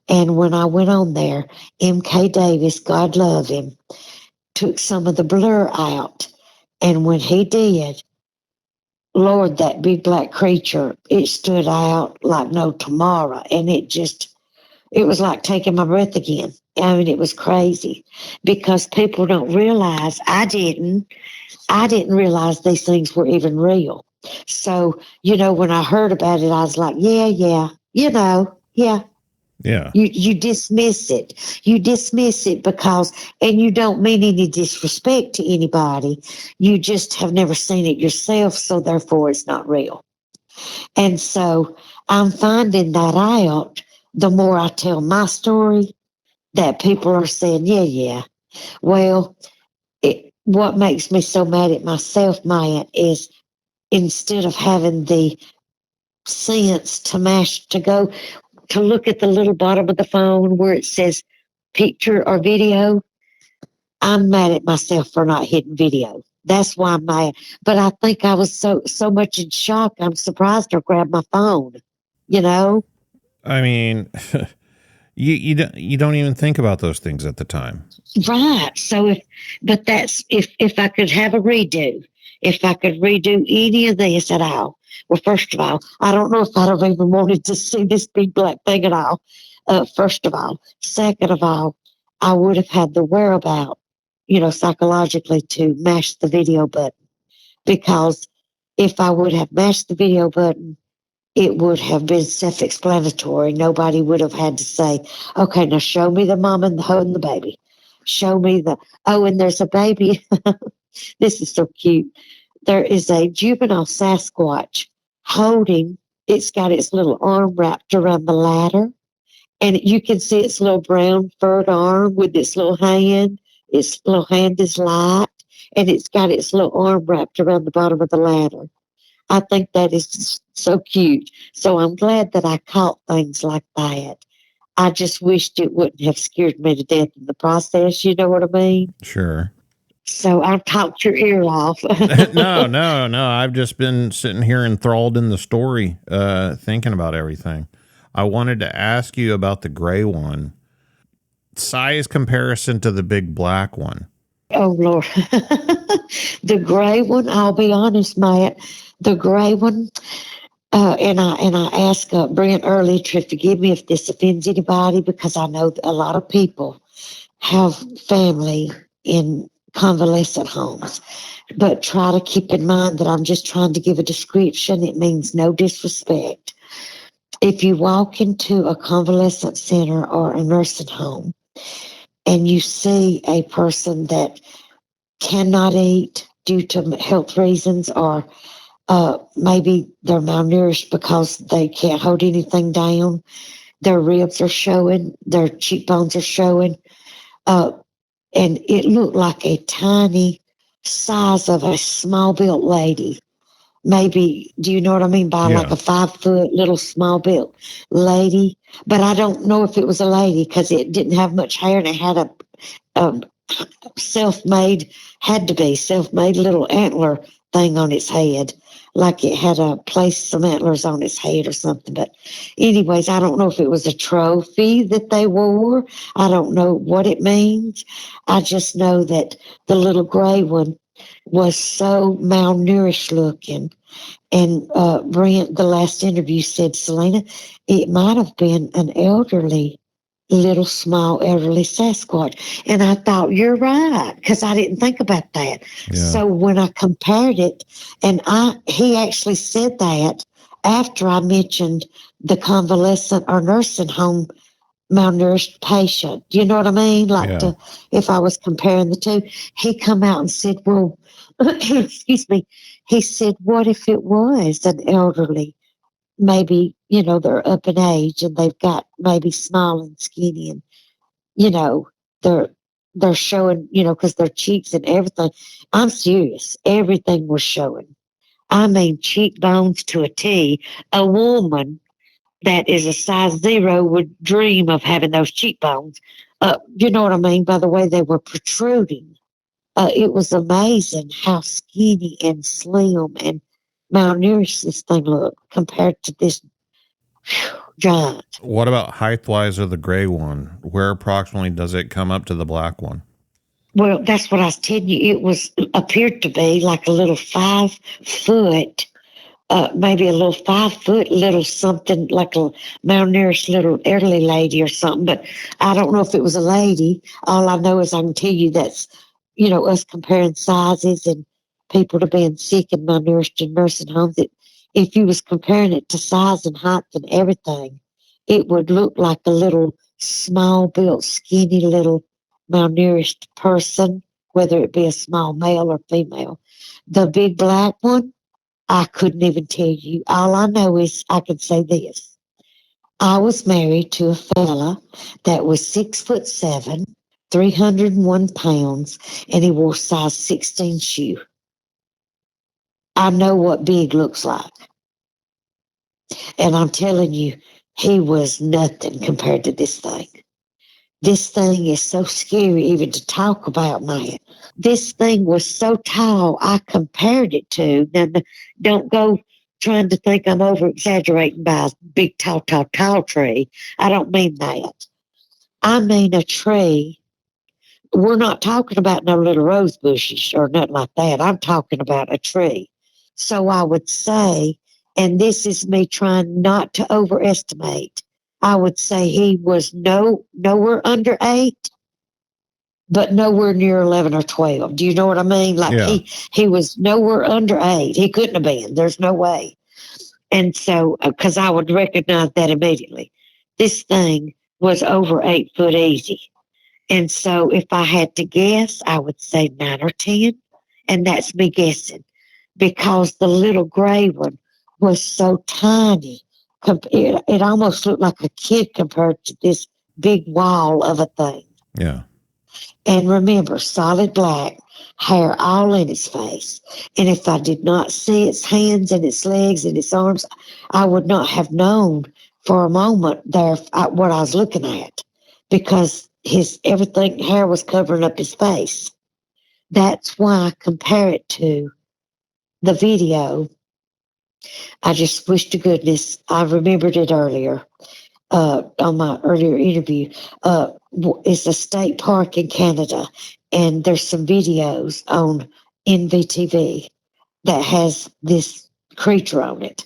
And when I went on there, M.K. Davis, God love him, took some of the blur out. And when he did, Lord, that big black creature, it stood out like no tomorrow. And it was like taking my breath again. I mean, it was crazy, because people don't realize, I didn't realize these things were even real. So, when I heard about it, I was like, yeah. Yeah. You dismiss it. You dismiss it because, and you don't mean any disrespect to anybody. You just have never seen it yourself, so therefore it's not real. And so I'm finding that out the more I tell my story, that people are saying, yeah. Well, what makes me so mad at myself, Maya, is instead of having the sense to go to look at the little bottom of the phone where it says picture or video, I'm mad at myself for not hitting video. That's why I'm mad. But I think I was so much in shock, I'm surprised I grabbed my phone, I mean, you don't even think about those things at the time. Right. So if I could have a redo, if I could redo any of this at all, well, first of all, I don't know if I'd have even wanted to see this big black thing at all. First of all. Second of all, I would have had the whereabout, psychologically to mash the video button. Because if I would have mashed the video button, it would have been self-explanatory. Nobody would have had to say, okay, now show me the mom and holding the baby. Show me and there's a baby. This is so cute. There is a juvenile Sasquatch holding, it's got its little arm wrapped around the ladder, and you can see its little brown furred arm with its little hand. Its little hand is light, and it's got its little arm wrapped around the bottom of the ladder. I think that is so cute. So I'm glad that I caught things like that. I just wished it wouldn't have scared me to death in the process. You know what I mean? Sure. So I've talked your ear off. No. I've just been sitting here enthralled in the story, thinking about everything. I wanted to ask you about the gray one. Size comparison to the big black one. Oh, Lord. The gray one, I'll be honest, Matt. The gray one, and I ask Brent early to forgive me if this offends anybody, because I know that a lot of people have family in convalescent homes. But try to keep in mind that I'm just trying to give a description. It means no disrespect. If you walk into a convalescent center or a nursing home and you see a person that cannot eat due to health reasons, or maybe they're malnourished because they can't hold anything down, their ribs are showing, their cheekbones are showing, and it looked like a tiny size of a small built lady. Maybe, do you know what I mean by like a 5 foot little small built lady? But I don't know if it was a lady because it didn't have much hair, and it had a self-made little antler thing on its head, like it had placed some antlers on its head or something. But anyways, I don't know if it was a trophy that they wore. I don't know what it means. I just know that the little gray one was so malnourished looking. And Brent, the last interview, said, Celena, it might have been an elderly Sasquatch. And I thought, you're right, because I didn't think about that. Yeah. So when I compared it, and he actually said that after I mentioned the convalescent or nursing home malnourished patient. You know what I mean? If I was comparing the two, he come out and said, well, excuse me, he said, what if it was an elderly? Maybe, they're up in age and they've got maybe small and skinny, and, they're showing, because their cheeks and everything. I'm serious. Everything was showing. I mean, cheekbones to a T. A woman that is a size 0 would dream of having those cheekbones. You know what I mean? By the way they were protruding. It was amazing how skinny and slim and malnourished this thing looked compared to this giant. What about height-wise of the gray one? Where approximately does it come up to the black one? Well, that's what I was telling you. It appeared to be like a little 5 foot, maybe a little 5 foot little something, like a malnourished little elderly lady or something. But I don't know if it was a lady. All I know is I can tell you that's, us comparing sizes and people to being sick and malnourished in nursing homes. If you was comparing it to size and height and everything, it would look like a little small built, skinny little malnourished person, whether it be a small male or female. The big black one, I couldn't even tell you. All I know is I can say this. I was married to a fella that was 6'7", 301 pounds, and he wore size 16 shoe. I know what big looks like. And I'm telling you, he was nothing compared to this thing. This thing is so scary even to talk about, man. This thing was so tall, I compared it to. Now, don't go trying to think I'm over-exaggerating by a big, tall tree. I don't mean that. I mean a tree. We're not talking about no little rose bushes or nothing like that. I'm talking about a tree. So I would say, and this is me trying not to overestimate, I would say he was nowhere under 8, but nowhere near 11 or 12. Do you know what I mean? He was nowhere under 8. He couldn't have been. There's no way. And so, because I would recognize that immediately. This thing was over 8 foot easy. And so if I had to guess, I would say 9 or 10. And that's me guessing because the little gray one was so tiny. It almost looked like a kid compared to this big wall of a thing. Yeah. And remember, solid black, hair all in its face. And if I did not see its hands and its legs and its arms, I would not have known for a moment there what I was looking at because his everything hair was covering up his face. That's why I compare it to the video. I just wish to goodness I remembered it earlier. On my earlier interview, it's a state park in Canada, and there's some videos on NVTV that has this creature on it,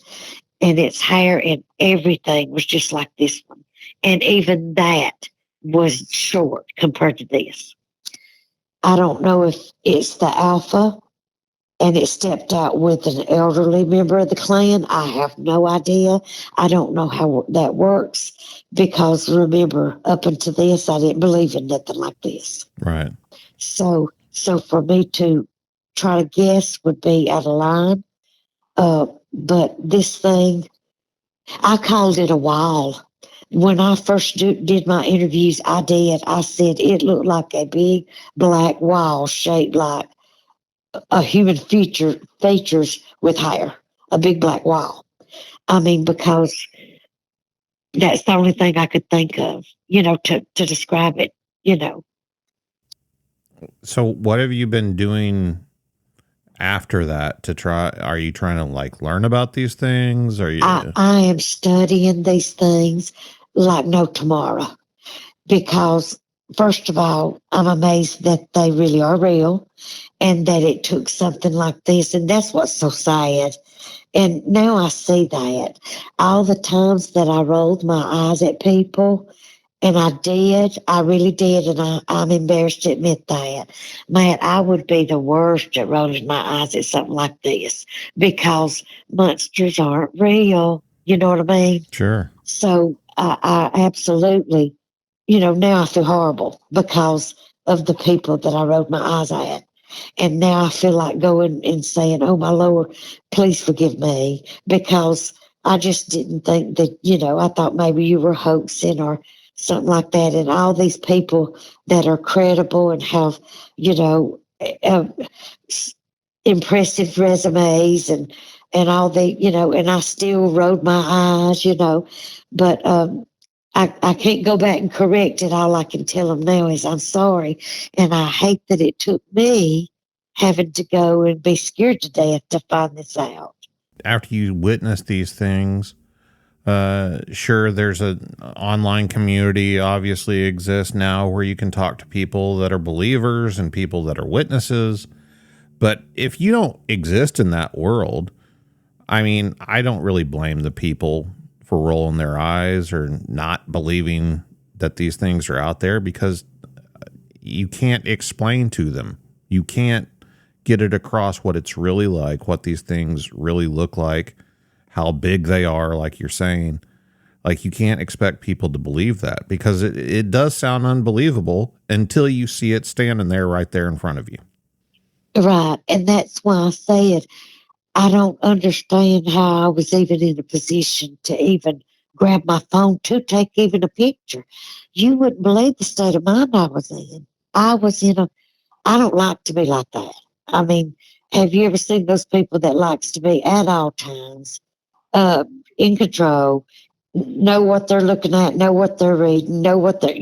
and its hair and everything was just like this one, and even that was short compared to this. I don't know if it's the alpha and it stepped out with an elderly member of the clan. I have no idea. I don't know how that works because remember, up until this, I didn't believe in nothing like this. Right. So for me to try to guess would be out of line. But this thing, I called it a wall. When I first did my interviews, I said it looked like a big black wall shaped like a human features with hair, a big black wall. I mean, because that's the only thing I could think of, to describe it. So what have you been doing after that to try? Are you trying to like learn about these things? Are you? I am studying these things like no tomorrow because first of all, I'm amazed that they really are real and that it took something like this. And that's what's so sad. And now I see that all the times that I rolled my eyes at people, and I really did, and I'm embarrassed to admit that. Matt, I would be the worst at rolling my eyes at something like this because monsters aren't real. You know what I mean? Sure. So I absolutely, now I feel horrible because of the people that I rolled my eyes at. And now I feel like going and saying, oh, my Lord, please forgive me, because I just didn't think that, I thought maybe you were hoaxing or something like that. And all these people that are credible and have, uh, impressive resumes and all the, and I still rolled my eyes, but I can't go back and correct it. All I can tell them now is I'm sorry. And I hate that it took me having to go and be scared to death to find this out. After you witness these things, sure, there's an online community obviously exists now where you can talk to people that are believers and people that are witnesses. But if you don't exist in that world, I mean, I don't really blame the people for rolling their eyes or not believing that these things are out there because you can't explain to them. You can't get it across what it's really like, what these things really look like, how big they are, like you're saying. Like, you can't expect people to believe that because it does sound unbelievable until you see it standing there right there in front of you. Right. And that's why I said I don't understand how I was even in a position to even grab my phone to take even a picture. You wouldn't believe the state of mind I was in. I don't like to be like that. I mean, have you ever seen those people that likes to be at all times, in control, know what they're looking at, know what they're reading, know what they're,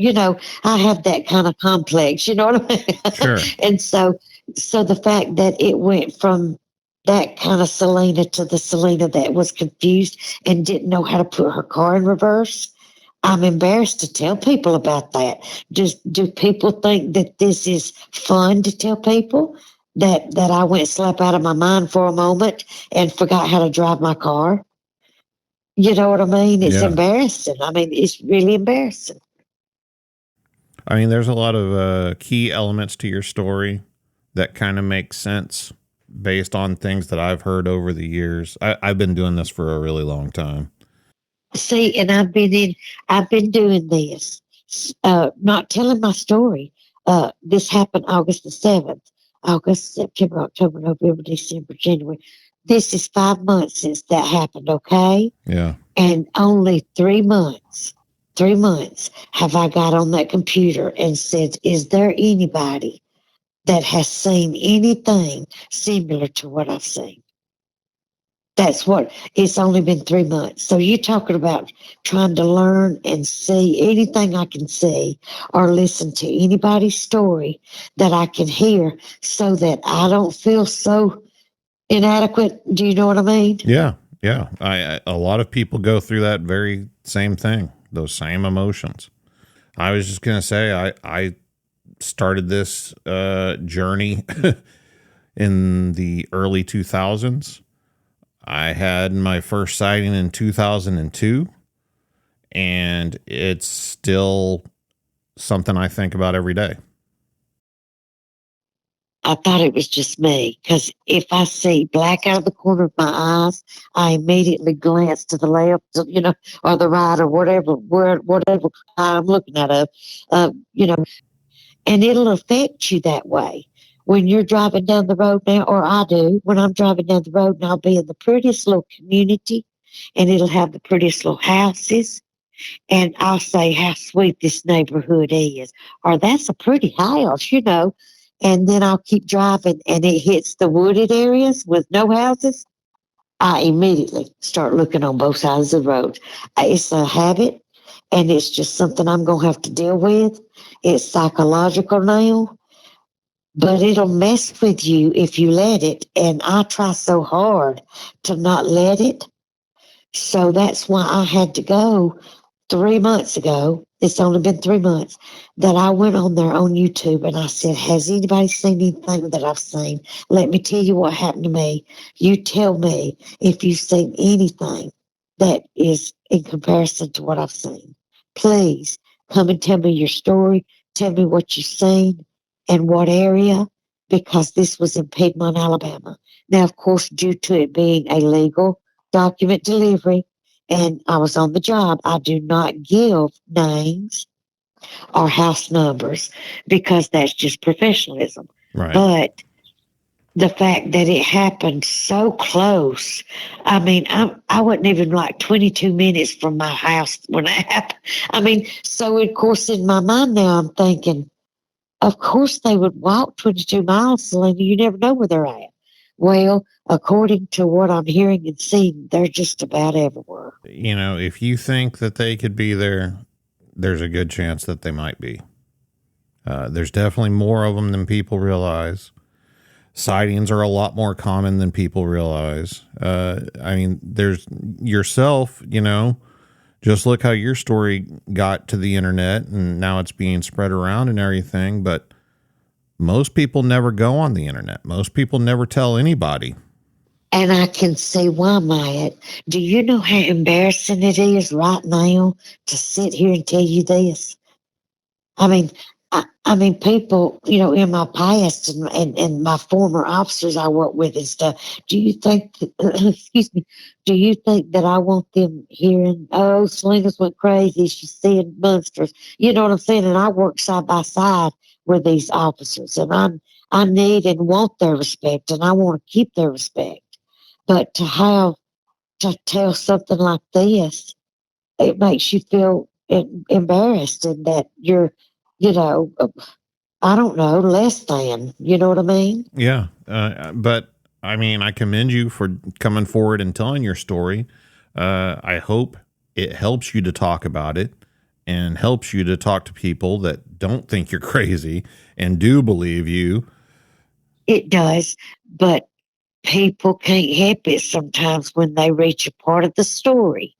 I have that kind of complex, you know what I mean? Sure. And so the fact that it went from that kind of Celena to the Celena that was confused and didn't know how to put her car in reverse, I'm embarrassed to tell people about that. Do people think that this is fun to tell people that I went slap out of my mind for a moment and forgot how to drive my car? You know what I mean? It's embarrassing. I mean, it's really embarrassing. I mean, there's a lot of key elements to your story that kind of make sense based on things that I've heard over the years. I've been doing this for a really long time. See, and I've been doing this, not telling my story. This happened August the 7th. August, September, October, November, December, January. This is 5 months since that happened, okay? Yeah. And only 3 months, 3 months have I got on that computer and said, is there anybody that has seen anything similar to what I've seen? That's what it's only been 3 months. So you're talking about trying to learn and see anything I can see or listen to anybody's story that I can hear so that I don't feel so inadequate. Do you know what I mean? Yeah. Yeah. A lot of people go through that very same thing, those same emotions. I was just going to say, I started this journey in the early 2000s. I had my first sighting in 2002, and it's still something I think about every day. I thought it was just me because if I see black out of the corner of my eyes, I immediately glance to the left, or the right, or whatever I'm looking at, and it'll affect you that way. When you're driving down the road now, or I do, when I'm driving down the road and I'll be in the prettiest little community and it'll have the prettiest little houses. And I'll say how sweet this neighborhood is, or that's a pretty house. And then I'll keep driving and it hits the wooded areas with no houses. I immediately start looking on both sides of the road. It's a habit and it's just something I'm going to have to deal with. It's psychological now, but it'll mess with you if you let it. And I try so hard to not let it. So that's why I had to go 3 months ago. It's only been 3 months that I went on there on YouTube and I said, has anybody seen anything that I've seen? Let me tell you what happened to me. You tell me if you've seen anything that is in comparison to what I've seen. Please come and tell me your story. Tell me what you've seen and what area, because this was in Piedmont, Alabama. Now, of course, due to it being a legal document delivery, and I was on the job, I do not give names or house numbers because that's just professionalism. Right. But the fact that it happened so close, I mean, I wasn't even like 22 minutes from my house when it happened. I mean, so of course in my mind now I'm thinking, of course they would walk 22 miles, Celena. You never know where they're at. Well, according to what I'm hearing and seeing, they're just about everywhere. If you think that they could be there, there's a good chance that they might be. There's definitely more of them than people realize. Sightings are a lot more common than people realize. There's yourself, just look how your story got to the internet and now it's being spread around and everything. But most people never go on the internet. Most people never tell anybody. And I can see why, Maya. Do you know how embarrassing it is right now to sit here and tell you this? I mean, people, in my past and my former officers I work with and stuff, do you think, excuse me, do you think that I want them hearing, oh, Selena's went crazy, she's seeing monsters? You know what I'm saying? And I work side by side with these officers, and I need and want their respect, and I want to keep their respect. But to tell something like this, it makes you feel embarrassed and that you're, I don't know, less than. You know what I mean? Yeah. But I commend you for coming forward and telling your story. I hope it helps you to talk about it and helps you to talk to people that don't think you're crazy and do believe you. It does. But people can't help it sometimes when they reach a part of the story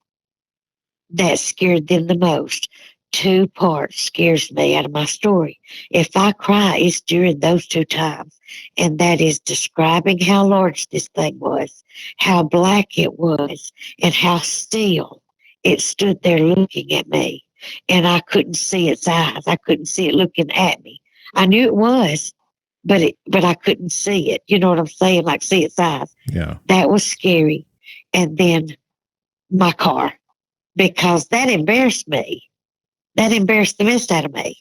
that scared them the most. Two parts scares me out of my story. If I cry, it's during those two times. And that is describing how large this thing was, how black it was, and how still it stood there looking at me. And I couldn't see its eyes. I couldn't see it looking at me. I knew it was, but I couldn't see it. You know what I'm saying? Like see its eyes. Yeah. That was scary. And then my car, because that embarrassed me. That embarrassed the mess out of me.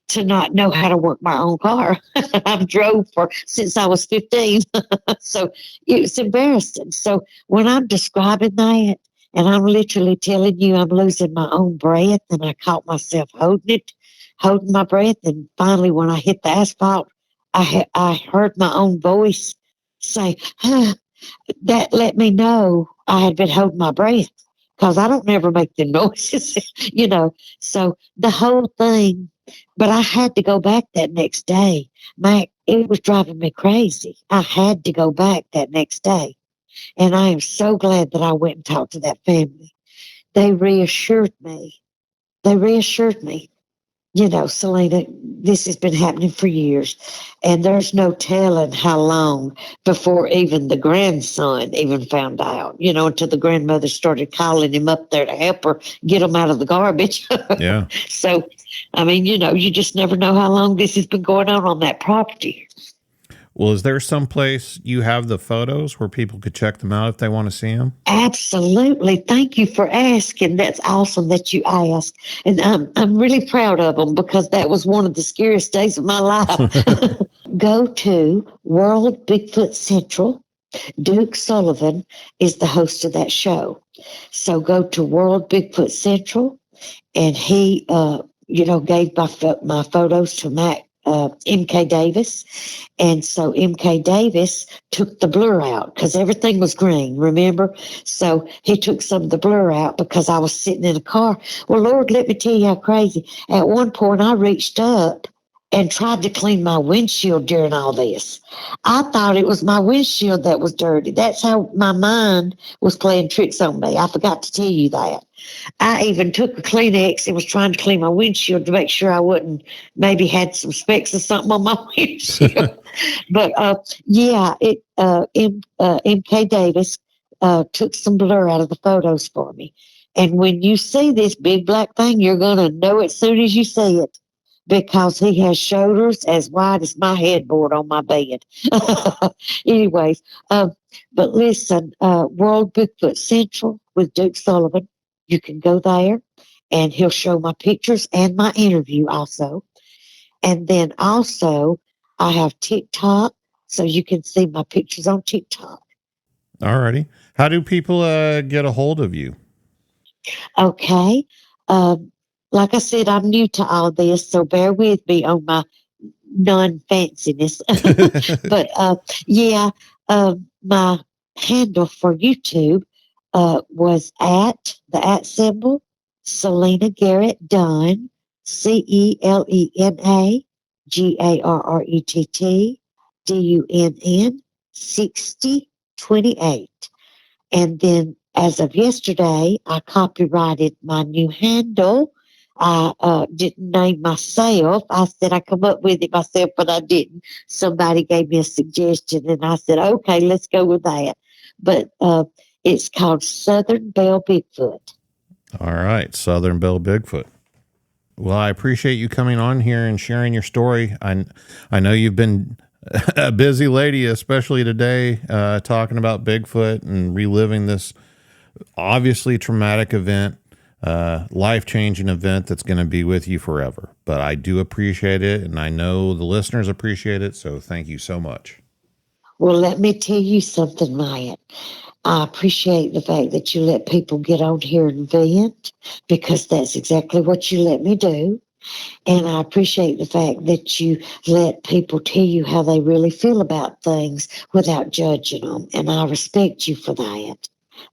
to not know how to work my own car. I've drove since I was 15. So it's embarrassing. So when I'm describing that, and I'm literally telling you I'm losing my own breath, and I caught myself holding my breath. And finally, when I hit the asphalt, I heard my own voice say, that let me know I had been holding my breath, because I don't never make the noises, So the whole thing, but I had to go back that next day. It was driving me crazy. I had to go back that next day. And I am so glad that I went and talked to that family. They reassured me. Celena, this has been happening for years, and there's no telling how long before even the grandson even found out, until the grandmother started calling him up there to help her get him out of the garbage. Yeah. So, you just never know how long this has been going on that property. Well, is there some place you have the photos where people could check them out if they want to see them? Absolutely. Thank you for asking. That's awesome that you asked. And I'm really proud of them, because that was one of the scariest days of my life. Go to World Bigfoot Central. Duke Sullivan is the host of that show. So go to World Bigfoot Central, and he, gave my photos to Matt. MK Davis. And so MK Davis took the blur out, because everything was green, remember? So he took some of the blur out because I was sitting in a car. Well, Lord, let me tell you how crazy. At one point, I reached up and tried to clean my windshield during all this. I thought it was my windshield that was dirty. That's how my mind was playing tricks on me. I forgot to tell you that. I even took a Kleenex and was trying to clean my windshield to make sure I wouldn't maybe had some specks or something on my windshield. But MK Davis took some blur out of the photos for me. And when you see this big black thing, you're going to know it as soon as you see it, because he has shoulders as wide as my headboard on my bed. Anyways, but listen, World Bigfoot Central with Duke Sullivan. You can go there, and he'll show my pictures and my interview also. And then also, I have TikTok, so you can see my pictures on TikTok. Alrighty. How do people get a hold of you? Okay. Like I said, I'm new to all this, so bear with me on my non-fanciness. But my handle for YouTube was at the symbol Celena Garrett Dunn, CELENA GARRETT DUNN 6028. And then as of yesterday, I copyrighted my new handle. I didn't name myself. I said I come up with it myself, but I didn't. Somebody gave me a suggestion, and I said, okay, let's go with that. But it's called Southern Belle Bigfoot. All right, Southern Belle Bigfoot. Well, I appreciate you coming on here and sharing your story. I know you've been a busy lady, especially today, talking about Bigfoot and reliving this obviously traumatic event, life-changing event that's going to be with you forever. But I do appreciate it, and I know the listeners appreciate it, so thank you so much. Well, let me tell you something, Maya. I appreciate the fact that you let people get on here and vent, because that's exactly what you let me do. And I appreciate the fact that you let people tell you how they really feel about things without judging them. And I respect you for that.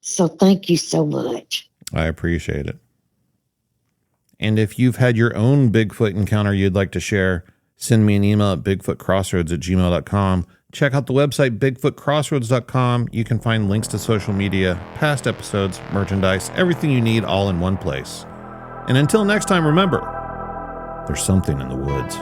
So thank you so much. I appreciate it. And if you've had your own Bigfoot encounter you'd like to share, send me an email at bigfootcrossroads@gmail.com. Check out the website, bigfootcrossroads.com. You can find links to social media, past episodes, merchandise, everything you need all in one place. And until next time, remember, there's something in the woods.